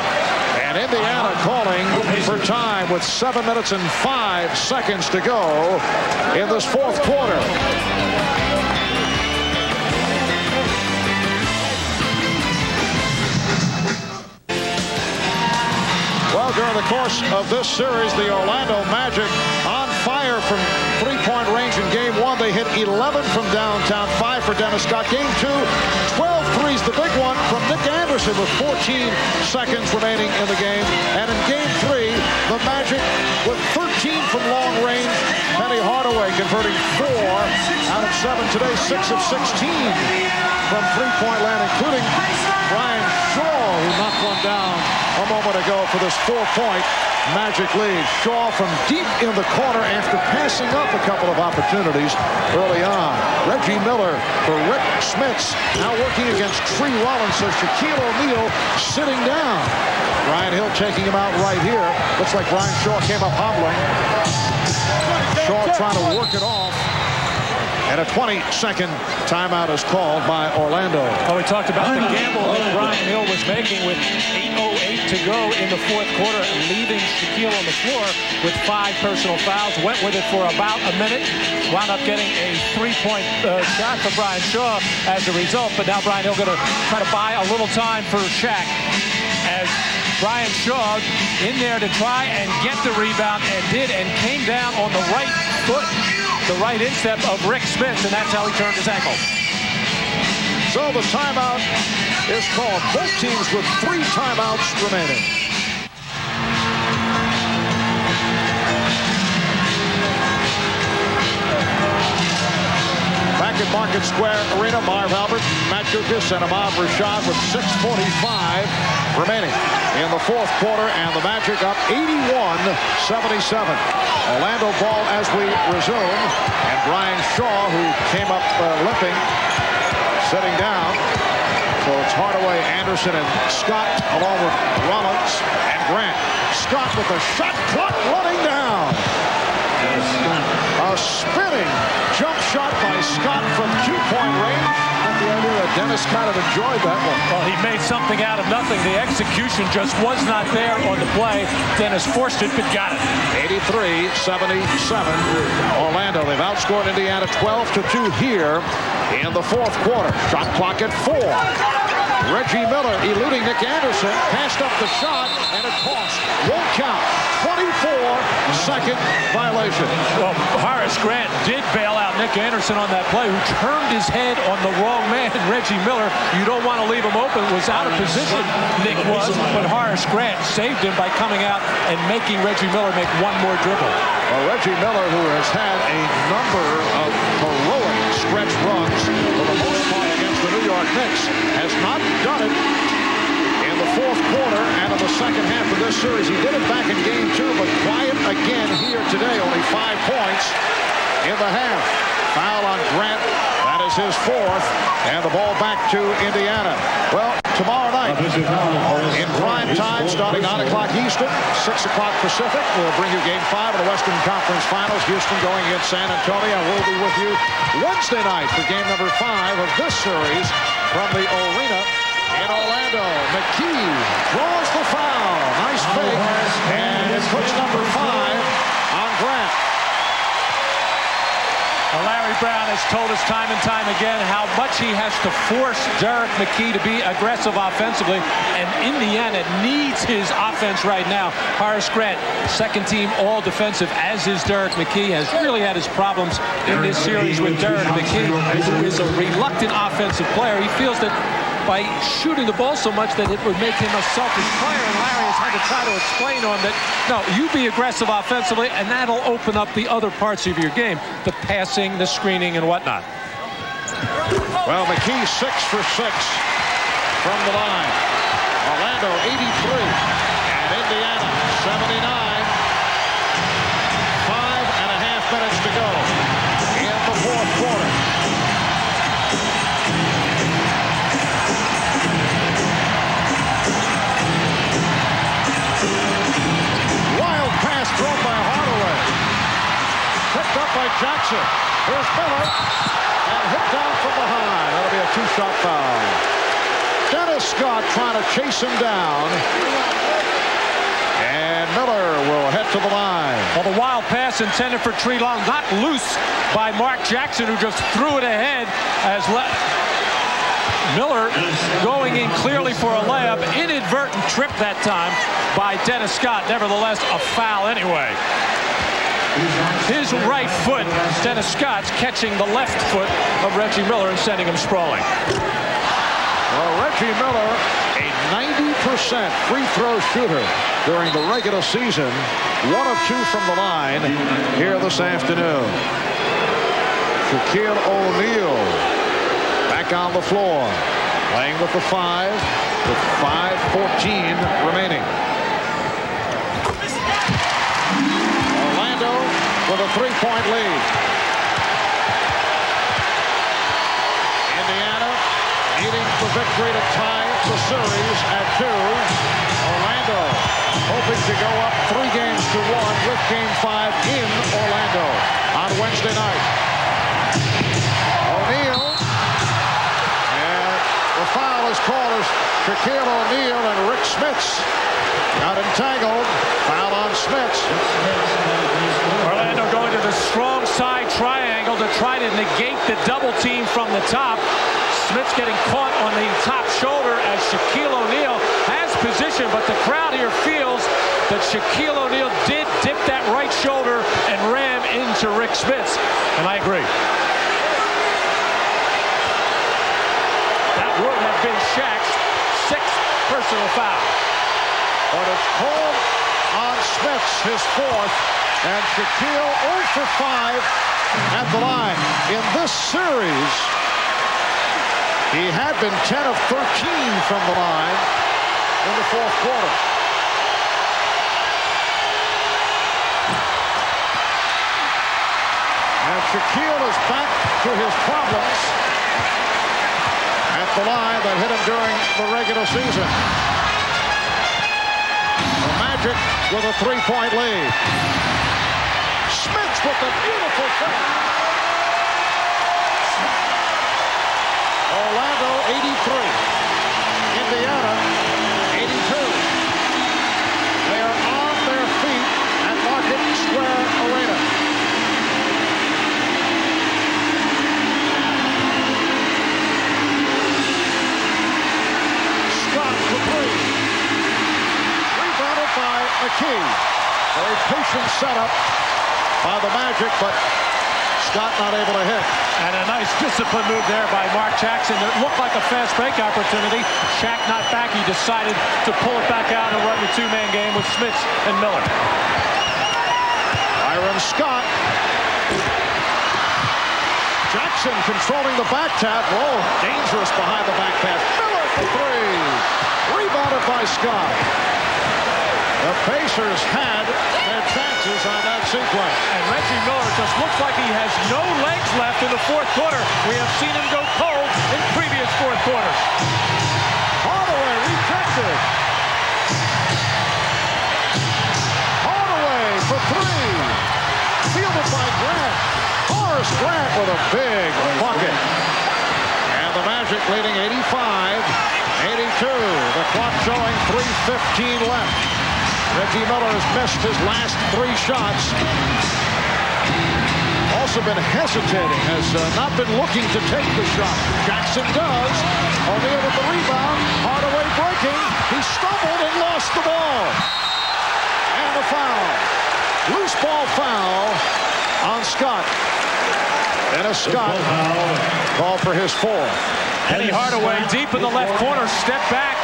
And Indiana calling for time with 7 minutes and 5 seconds to go in this fourth quarter. Well, during the course of this series, the Orlando Magic on fire from three-point range in Game 1. They hit 11 from downtown, 5 for Dennis Scott. Game 2, 12 threes, the big one from Nick Anderson with 14 seconds remaining in the game. And in Game 3, the Magic with 13 from long range. Penny Hardaway converting 4 out of 7 today, 6 of 16 from three-point land, including Brian Shaw, who knocked one down a moment ago for this 4-point Magic lead. Shaw from deep in the corner after passing up a couple of opportunities early on. Reggie Miller for Rick Smits, now working against Tree Rollins, so Shaquille O'Neal sitting down. Brian Hill taking him out right here. Looks like Brian Shaw came up hobbling. Shaw trying to work it off. And a 20-second timeout is called by Orlando. Oh, we talked about the gamble that Brian Hill was making with 8:08 to go in the fourth quarter, leaving Shaquille on the floor with 5 personal fouls. Went with it for about a minute. Wound up getting a 3-point shot for Brian Shaw as a result. But now Brian Hill going to try to buy a little time for Shaq, as Brian Shaw in there to try and get the rebound, and did, and came down on the right foot, the right instep of Rick Smits, and that's how he turned his ankle. So the timeout is called. Both teams with 3 timeouts remaining. Back at Market Square Arena, Marv Albert, Matt Dukas, and Ahmad Rashad with 6:45 remaining in the fourth quarter, and the Magic up 81-77. Orlando ball as we resume, and Brian Shaw, who came up limping, sitting down. So it's Hardaway, Anderson, and Scott, along with Rollins and Grant. Scott with the shot clock running down. A spinning jump shot by Scott from 2-point range. Got the idea that Dennis kind of enjoyed that one. Well, he made something out of nothing. The execution just was not there on the play. Dennis forced it, but got it. 83-77. Orlando, they've outscored Indiana 12-2 here in the fourth quarter. Shot clock at 4. Reggie Miller eluding Nick Anderson. Passed up the shot, and it cost. Won't count. 24-second violation. Well, Horace Grant did bail out Nick Anderson on that play, who turned his head on the wrong man. Reggie Miller, you don't want to leave him open, was out of position, Nick was, but Horace Grant saved him by coming out and making Reggie Miller make one more dribble. Well, Reggie Miller, who has had a number of heroic stretch runs for the most part against the New York Knicks, has not done it in the fourth quarter and in the second half of this series. He did it back in Game 2, but quiet again here today. Only 5 points in the half. Foul on Grant. That is is his fourth, and the ball back to Indiana. Well, tomorrow night in prime time, starting 9 o'clock Eastern, 6 o'clock Pacific, we'll bring you Game 5 of the Western Conference Finals. Houston going against San Antonio. We'll be with you Wednesday night for game number 5 of this series from the arena in Orlando. McKee draws the foul. Nice fake, and it puts number 5 on Grant. Well, Larry Brown has told us time and time again how much he has to force Derek McKee to be aggressive offensively, and Indiana needs his offense right now. Horace Grant, second team all defensive, as is Derek McKee, has really had his problems in this series with Derek McKee, who is a reluctant offensive player. He feels that by shooting the ball so much that it would make him a selfish player, and Larry has had to try to explain to him that, no, you be aggressive offensively, and that'll open up the other parts of your game, the passing, the screening, and whatnot. Well, McKee 6 for 6 from the line. Orlando 83 and Indiana 79. 5.5 minutes to go in the fourth quarter. Thrown by Hardaway. Picked up by Jackson. Here's Miller. And hit down from behind. That'll be a 2-shot foul. Dennis Scott trying to chase him down. And Miller will head to the line. Well, the wild pass intended for Tree Long, not loose by Mark Jackson, who just threw it ahead as Miller going in clearly for a layup. Inadvertent trip that time by Dennis Scott. Nevertheless, a foul anyway. His right foot, Dennis Scott's, catching the left foot of Reggie Miller and sending him sprawling. Well, Reggie Miller, a 90% free throw shooter during the regular season. 1 of 2 from the line here this afternoon. Shaquille O'Neal back on the floor, playing with the 5 with 5:14 remaining. Orlando with a 3-point lead. Indiana needing the victory to tie the series at 2. Orlando hoping to go up 3 games to 1 with Game 5 in Orlando on Wednesday night. O'Neal. The foul is called as Shaquille O'Neal and Rick Smits got entangled. Foul on Smits. Orlando going to the strong side triangle to try to negate the double team from the top. Smits getting caught on the top shoulder as Shaquille O'Neal has position, but the crowd here feels that Shaquille O'Neal did dip that right shoulder and ram into Rick Smits, and I agree. Would have been Shaq's 6th personal foul. But it's called on Smits, his 4th, and Shaquille 0 for 5 at the line. In this series, he had been 10 of 13 from the line in the fourth quarter. And Shaquille is back to his problems at the line that hit him during the regular season. The Magic with a 3-point lead. Smits with a beautiful finish. Orlando 83. Indiana 82. They are on their feet at Market Square Arena. By McKee. Very patient setup by the Magic, but Scott not able to hit. And a nice discipline move there by Mark Jackson. It looked like a fast break opportunity. Shaq not back. He decided to pull it back out and run the 2-man game with Smits and Miller. Byron Scott. Jackson controlling the back tap. Whoa, dangerous behind the back pass. Miller for 3. Rebounded by Scott. The Pacers had their chances on that sequence. And Reggie Miller just looks like he has no legs left in the fourth quarter. We have seen him go cold in previous fourth quarters. Hardaway rejected. Hardaway for three. Fielded by Grant. Horace Grant with a big bucket. And the Magic leading 85-82. The clock showing 3:15 left. Reggie Miller has missed his last three shots. Also been hesitating, has not been looking to take the shot. Jackson does. O'Neal with the rebound. Hardaway breaking. He stumbled and lost the ball. And a foul. Loose ball foul on Scott. Dennis Scott called for his fourth. Penny Hardaway deep in the left corner, step back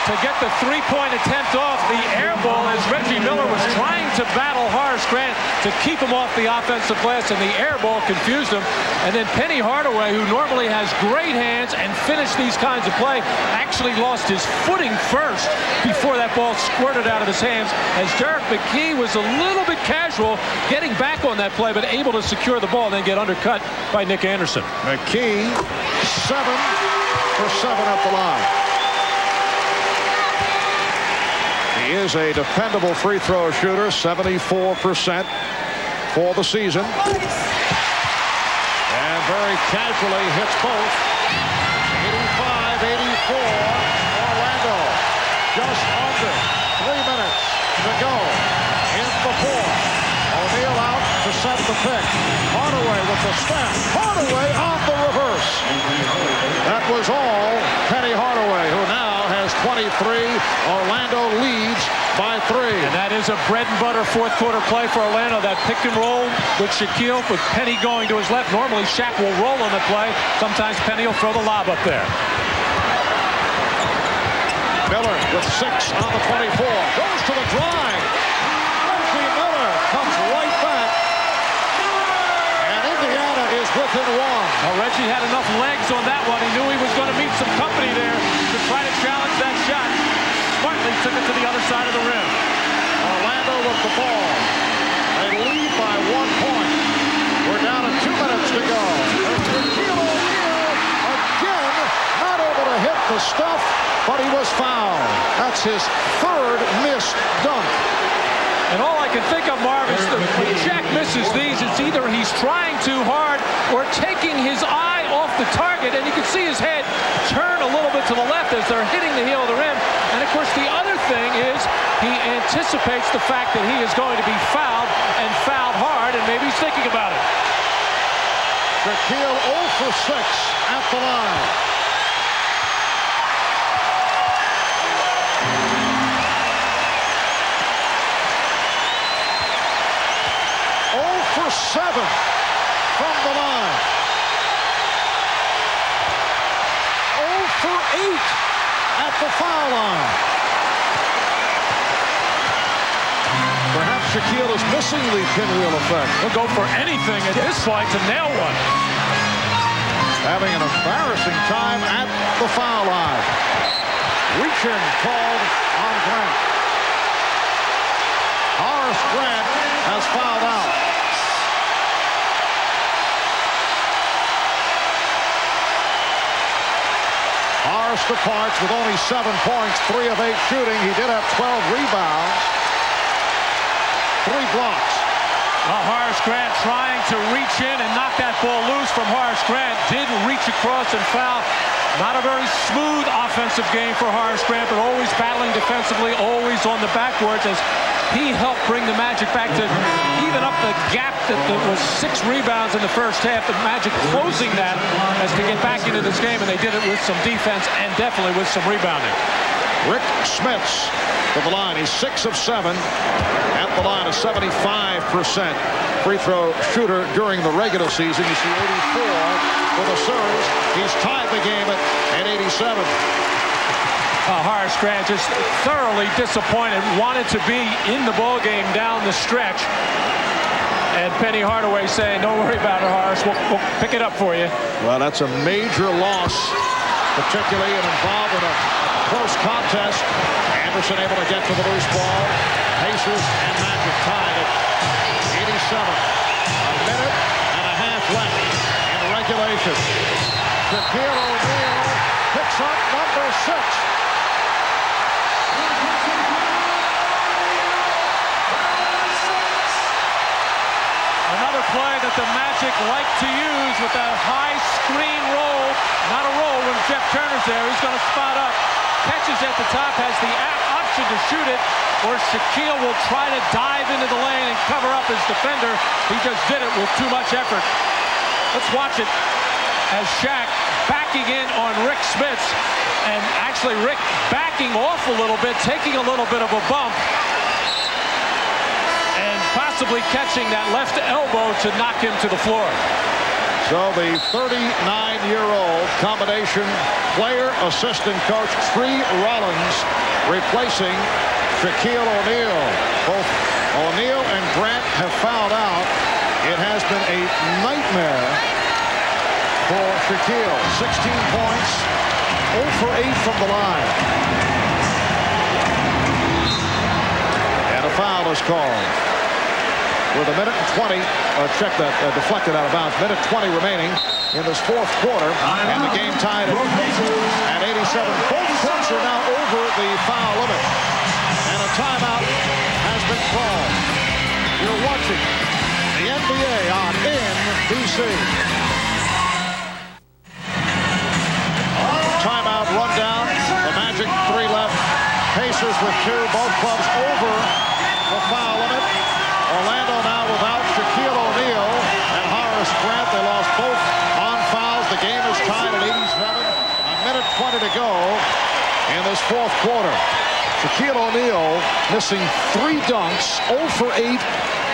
to get the three-point attempt off. The air ball as Reggie Miller was trying to battle Horace Grant to keep him off the offensive glass, and the air ball confused him. And then Penny Hardaway, who normally has great hands and finished these kinds of play, actually lost his footing first before that ball squirted out of his hands, as Derek McKee was a little bit casual getting back on that play, but able to secure the ball and then get undercut by Nick Anderson. McKee 7 for 7 up the line. He is a dependable free throw shooter, 74% for the season. And very casually hits both. 85-84, Orlando. Just under 3 minutes to go in the fourth. O'Neal out to set the pick. Hardaway with the step. Hardaway on the reverse. That was all Penny Hardaway, who now has 23. Orlando leads by 3. And that is a bread and butter fourth quarter play for Orlando. That pick and roll with Shaquille, with Penny going to his left. Normally Shaq will roll on the play. Sometimes Penny will throw the lob up there. Miller with 6 on the 24. Goes to the drive. Reggie Miller comes right back. And Indiana is within 1. Well, Reggie had enough legs on that one. He knew he was going to meet some company there to try to challenge that shot. Smartly took it to the other side of the rim. Orlando with the ball. They lead by 1 point. We're down to 2 minutes to go. Shaquille O'Neal again not able to hit the stuff, but he was fouled. That's his 3rd missed dunk. And all I can think of, Marv, is that when Shaq misses these, it's either he's trying too hard or taking his eye off the target, and you can see his head turn a little bit to the left as they're hitting the heel of the rim. And of course, the other thing is he anticipates the fact that he is going to be fouled, and fouled hard, and maybe he's thinking about it. Shaquille 0 for 6 at the line. For 7 from the line. 0 for 8 at the foul line. Perhaps Shaquille is missing the pinwheel effect. He'll go for anything at this point to nail one. Having an embarrassing time at the foul line. Reaching called on Grant. Horace Grant has fouled out. Horace departs with only 7 points, 3 of 8 shooting. He did have 12 rebounds, 3 blocks. Well, Horace Grant trying to reach in and knock that ball loose from Horace Grant. Did reach across and foul. Not a very smooth offensive game for Horace Grant, but always battling defensively, always on the backboards as he helped bring the Magic back to even up the gap that was 6 rebounds in the first half. The Magic closing that as to get back into this game, and they did it with some defense and definitely with some rebounding. Rick Smits to the line. He's 6 of 7 at the line, a 75% free throw shooter during the regular season. You see 84 for the series. He's tied the game at 87. Horace Grant just thoroughly disappointed, wanted to be in the ball game down the stretch. And Penny Hardaway saying, don't worry about it, Horace, we'll pick it up for you. Well, that's a major loss, particularly involved in a close contest. Anderson able to get to the loose ball. Pacers and Magic tied at 87. A minute and a half left in regulation. Shaquille O'Neal picks up number 6. Another play that the Magic like to use with that high screen roll. Not a roll when Jeff Turner's there. He's going to spot up. Catches at the top, has the option to shoot it, or Shaquille will try to dive into the lane and cover up his defender. He just did it with too much effort. Let's watch it as Shaq backing in on Rick Smits, and actually Rick backing off a little bit, taking a little bit of a bump, and possibly catching that left elbow to knock him to the floor. So the 39-year-old combination player assistant coach Tree Rollins replacing Shaquille O'Neal. Both O'Neal and Grant have fouled out. It has been a nightmare for Shaquille. 16 points, 0 for 8 from the line. And a foul is called. With a minute and 20, check that, deflected out of bounds. Minute 20 remaining in this fourth quarter, and the game tied at 87. Both teams are now over the foul limit, and a timeout has been called. You're watching the NBA on NBC. Timeout rundown. The Magic 3 left. Pacers with 2. Both clubs over the foul limit. Orlando now without Shaquille O'Neal and Horace Grant. They lost both on fouls. The game is tied at 87. A minute 20 to go in this fourth quarter. Shaquille O'Neal missing 3 dunks, 0 for 8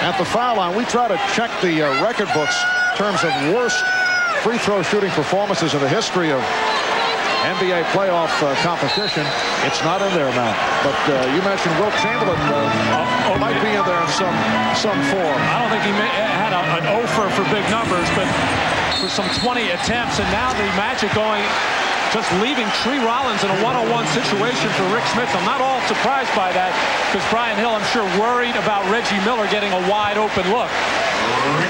at the foul line. We try to check the record books in terms of worst free throw shooting performances in the history of NBA playoff competition. It's not in there, Matt. But you mentioned Wilt Chamberlain might be in there in some form. I don't think he had an 0 for big numbers, but for some 20 attempts, and now the Magic going, just leaving Tree Rollins in a one-on-one situation for Rick Smits. I'm not all surprised by that, because Brian Hill, I'm sure, worried about Reggie Miller getting a wide open look.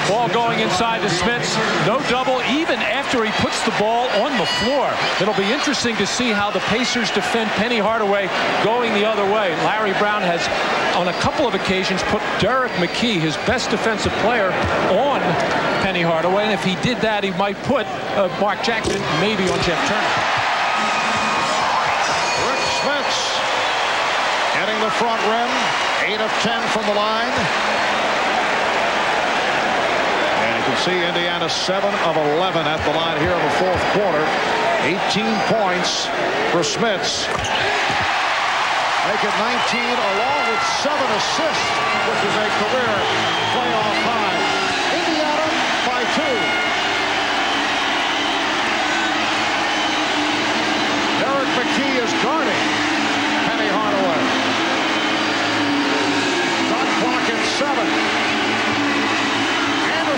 Ball going inside to Smits. No double even after he puts the ball on the floor. It'll be interesting to see how the Pacers defend Penny Hardaway going the other way. Larry Brown has, on a couple of occasions, put Derek McKee, his best defensive player, on Penny Hardaway. And if he did that, he might put Mark Jackson maybe on Jeff Turner. Rick Smits getting the front rim. 8 of 10 from the line. See Indiana 7 of 11 at the line here in the fourth quarter. 18 points for Smits. Make it 19 along with 7 assists, which is a career playoff high. Indiana by 2. Derek McKee is guarding Penny Hardaway. Shot clock at 7.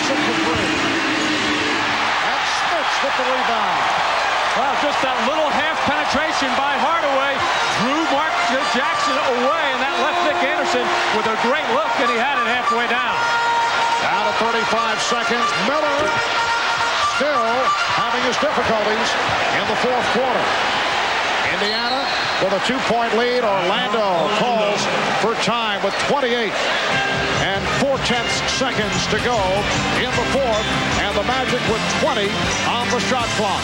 For 3. And Smits with the rebound. Well, just that little half penetration by Hardaway drew Mark Jackson away, and that left Nick Anderson with a great look, and he had it halfway down. Down to 35 seconds. Miller still having his difficulties in the fourth quarter. Indiana with a 2-point lead. Orlando calls for time with 28 and 4/10 seconds to go in the fourth, and the Magic with 20 on the shot clock.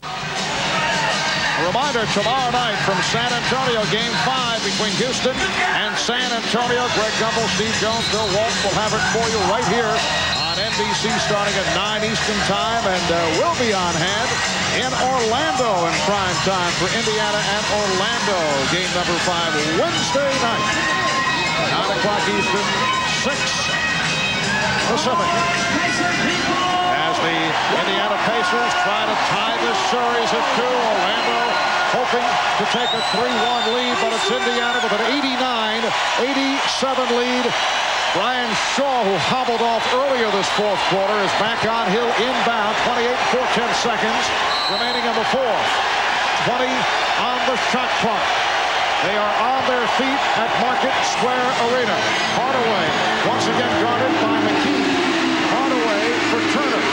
A reminder, tomorrow night from San Antonio, Game 5 between Houston and San Antonio. Greg Gumbel, Steve Jones, Bill Walton will have it for you right here on NBC starting at 9 Eastern time, and we'll be on hand in Orlando in prime time for Indiana and Orlando. Game number 5 Wednesday night. 9 o'clock Eastern, 6 Pacific. As the Indiana Pacers try to tie this series at 2. Orlando hoping to take a 3-1 lead, but it's Indiana with an 89-87 lead. Brian Shaw, who hobbled off earlier this fourth quarter, is back on Hill inbound. 28 4/10 seconds remaining in the fourth. 20 on the shot clock. They are on on their feet at Market Square Arena. Hardaway once again guarded by McKee. Hardaway for Turner.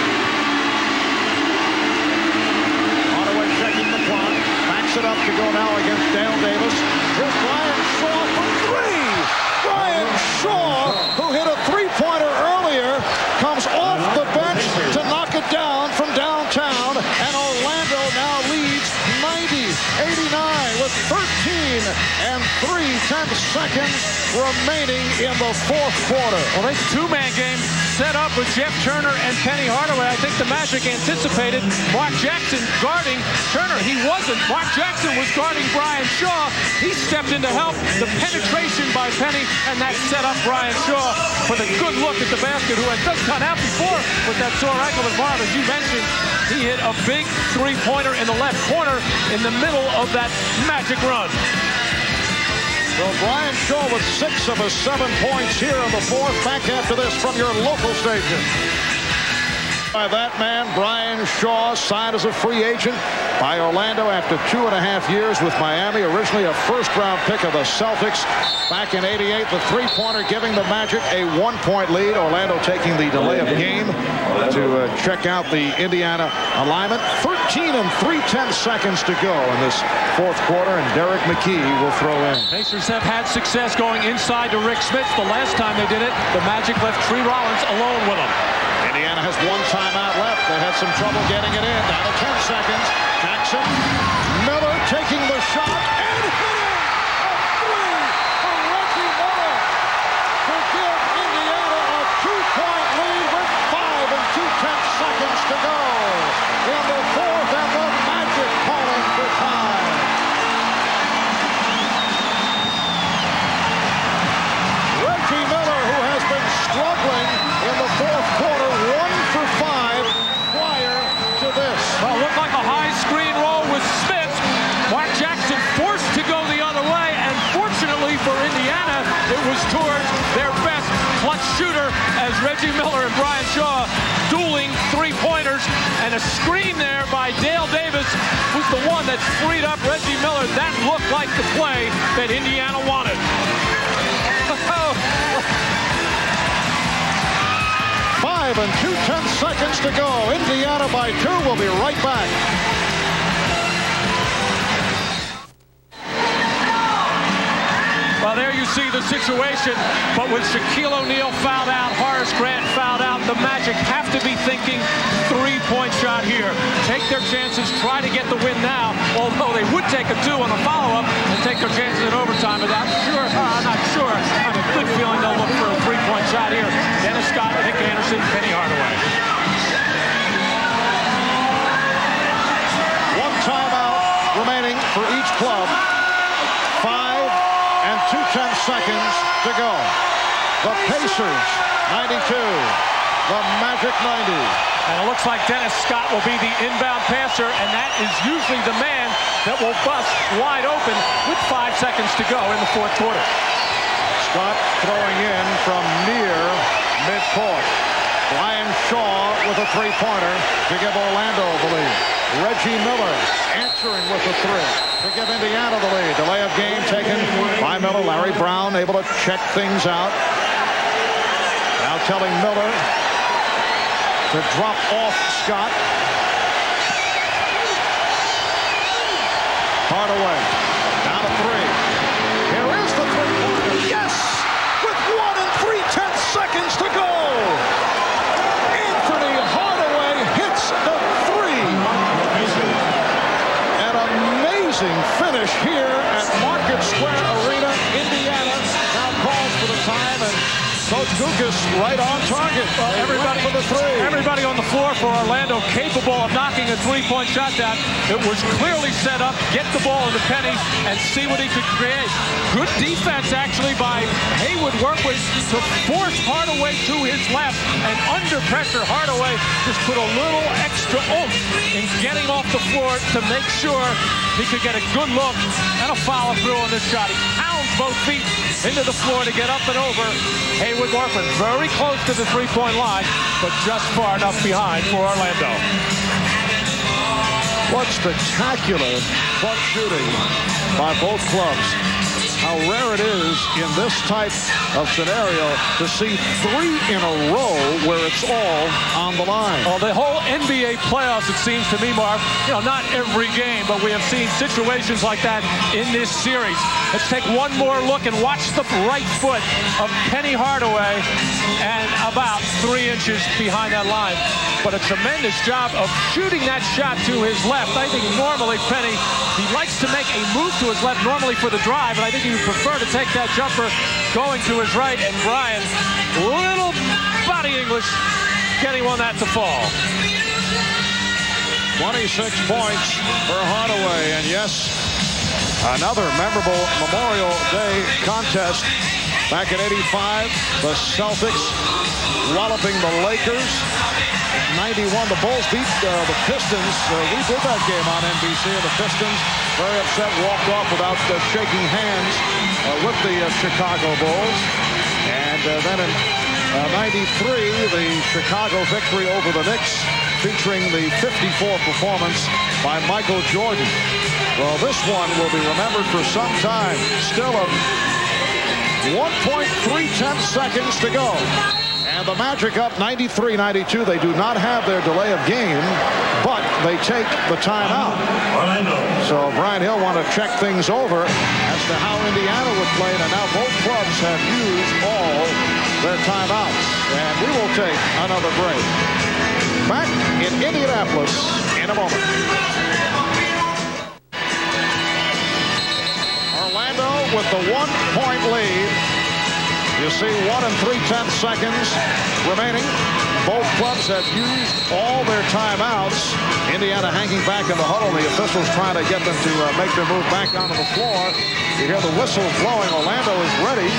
Hardaway checking the clock. Backs it up to go now against Dale Davis. Here's Brian Shaw for three. Brian Shaw, who hit a three-pointer earlier, comes off the bench to knock it down from downtown, and Orlando now leads 90-89 with 13 and 3/10 seconds remaining in the fourth quarter. Well, this two-man game set up with Jeff Turner and Penny Hardaway. I think the Magic anticipated Mark Jackson guarding Turner. He wasn't. Mark Jackson was guarding Brian Shaw. He stepped in to help. The penetration by Penny, and that set up Brian Shaw for the good look at the basket, who had just gone out before with that sore ankle. As Marv, as you mentioned, he hit a big three-pointer in the left corner in the middle of that Magic run. So Brian Shaw with 6 of his 7 points here in the fourth. Back after this from your local station. By that man, Brian Shaw, signed as a free agent by Orlando after 2.5 years with Miami. Originally a first-round pick of the Celtics back in '88. The three-pointer giving the Magic a 1-point lead. Orlando taking the delay of game to check out the Indiana alignment. 13 and 3/10 seconds to go in this fourth quarter, and Derek McKee will throw in. Pacers have had success going inside to Rick Smith. The last time they did it, the Magic left Tree Rollins alone with him. Indiana has 1 timeout left. They had some trouble getting it in. Down to 10 seconds. Jackson, Miller taking the shot and hitting a three for Reggie Miller to give Indiana a 2-point lead with 5 and 2/10 seconds to go in the fourth, and the Magic calling for time. Reggie Miller, who has been struggling in the fourth quarter, 1 for 5 prior to this. Well, it looked like a high screen roll with Smith. Mark Jackson forced to go the other way, and fortunately for Indiana, it was towards their best clutch shooter as Reggie Miller and Brian Shaw dueling three-pointers, and a screen there by Dale Davis was the one that freed up Reggie Miller. That looked like the play that Indiana wanted. 5 and 2/10 seconds to go. Indiana by 2. We'll be right back. Well, there you see the situation, but with Shaquille O'Neal fouled out, Horace Grant fouled out, the Magic have to be thinking three-point shot here. Take their chances, try to get the win now, although they would take a 2 on the follow-up and take their chances in overtime. But I'm not sure. I have a good feeling they'll look for a three-point shot here. Dennis Scott, Nick Anderson, Penny Hardaway. 1 timeout remaining for each club. 5 and 2/10 seconds to go. The Pacers 92, the Magic 90. And it looks like Dennis Scott will be the inbound passer, and that is usually the man that will bust wide open with 5 seconds to go in the fourth quarter. Scott throwing in from near midcourt. Brian Shaw with a three-pointer to give Orlando the lead. Reggie Miller answering with a 3 to give Indiana the lead. Delay of game taken by Miller. Larry Brown able to check things out. Now telling Miller to drop off Scott. Hardaway down to 3. Here is the three-pointer. Yes! With 1 and 3/10 seconds to go. Anthony Hardaway hits the 3. An amazing finish here at Market Square Arena. Indiana now calls for the time, and Coach Gukas right on target. Well, everybody on the floor for Orlando capable of knocking a three-point shot down. It was clearly set up. Get the ball into Penny and see what he could create. Good defense, actually, by Haywood Workwith to force Hardaway to his left. And under pressure, Hardaway just put a little extra oomph in getting off the floor to make sure he could get a good look and a follow-through on this shot. He pounds both feet into the floor to get up and over Haywood Workwith. Very close to the three-point line, but just far enough behind for Orlando. What spectacular clutch shooting by both clubs. how rare it is in this type of scenario to see 3 in a row where it's all on the line. Well, the whole NBA playoffs, it seems to me, Marv, not every game, but we have seen situations like that in this series. Let's take one more look and watch the right foot of Penny Hardaway, and about 3 inches behind that line. But a tremendous job of shooting that shot to his left. I think normally Penny, he likes to make a move to his left normally for the drive, and I think he would prefer to take that jumper going to his right. And Brian, little body English, getting on that to fall. 26 points for Hardaway, and yes, another memorable Memorial Day contest. Back in '85, the Celtics walloping the Lakers. 91, the Bulls beat the Pistons. We did that game on NBC, and the Pistons, very upset, walked off without shaking hands with the Chicago Bulls. And then in '93, the Chicago victory over the Knicks, featuring the 54 performance by Michael Jordan. Well, this one will be remembered for some time. Still a 1.3 seconds to go. And the Magic up 93-92. They do not have their delay of game, but they take the timeout. So Brian Hill want to check things over as to how Indiana would play. And now both clubs have used all their timeouts. And we will take another break. Back in Indianapolis in a moment. Orlando with the 1-point lead. You see 1 3/10 seconds remaining. Both clubs have used all their timeouts. Indiana hanging back in the huddle. The officials trying to get them to make their move back onto the floor. You hear the whistles blowing. Orlando is ready.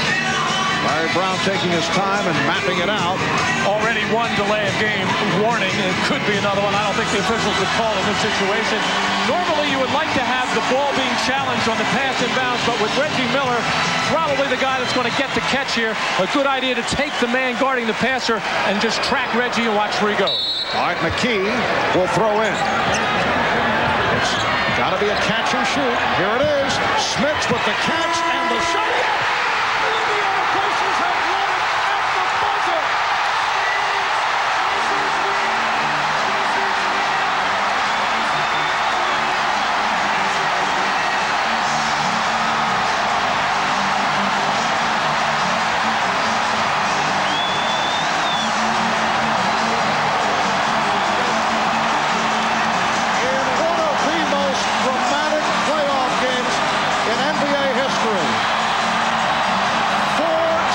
Larry Brown taking his time and mapping it out. Already 1 delay of game warning. It could be another one. I don't think the officials would call in this situation. Normally you would like to have the ball being challenged on the pass inbounds, but with Reggie Miller, probably the guy that's going to get the catch here, a good idea to take the man guarding the passer and just track Reggie and watch where he goes. All right, McKee will throw in. It's got to be a catch and shoot. Here it is. Smits with the catch and the shot.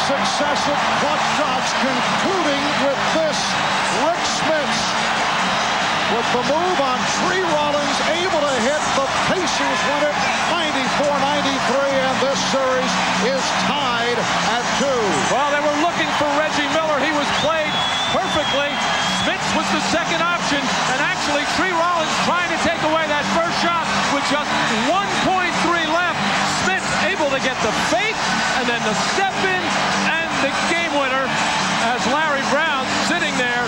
Successive clutch shots, concluding with this. Rick Smits with the move on Tree Rollins, able to hit. The Pacers win it 94-93, and this series is tied at 2. Well, they were looking for Reggie Miller. He was played perfectly. Smits was the second option, and actually Tree Rollins trying to take away that first shot with just 1.3 left. Smits able to get the fake and then the step in and the game winner, as Larry Brown sitting there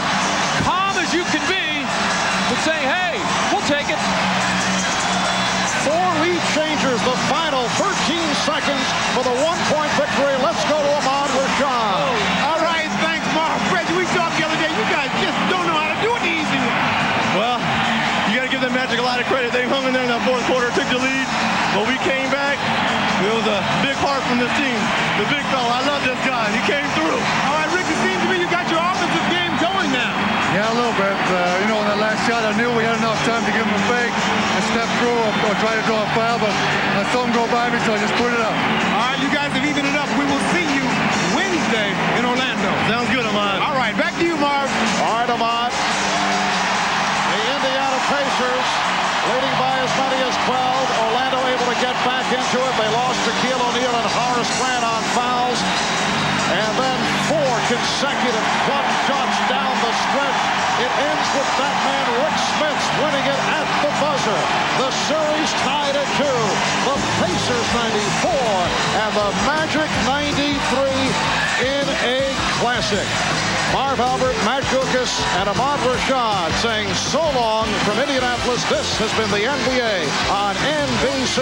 calm as you can be and saying, hey, we'll take it. 4 lead changers, the final 13 seconds for the 1-point victory. Let's go to Ahmad Rashad. All right, thanks, Mark. Reggie, we talked the other day. You guys just don't know how to do it the easy way. Well, you got to give the Magic a lot of credit. They hung in there in that fourth quarter, took the lead, but we came back. It was a big heart from this team. The big fella, I love this guy. He came through. All right, Rick, it seems to me you got your offensive game going now. Yeah, a little bit. In that last shot, I knew we had enough time to give him a fake and step through or try to draw a foul, but I saw him go by me, so I just put it up. All right, you guys have evened it up. We will see you Wednesday in Orlando. Sounds good, Ahmad. All right, back to you, Marv. All right, Ahmad. The Indiana Pacers leading by as many as 12. Orlando able to get back into it. They lost Shaquille O'Neal and Horace Grant on fouls. And then 4 consecutive clutch shots down the stretch. It ends with that man, Rick Smits, winning it at the buzzer. The series tied at 2. The Pacers 94 and the Magic 93 in a classic. Marv Albert, Matt Guokas, and Ahmad Rashad saying so long from Indianapolis. This has been the NBA on NBC.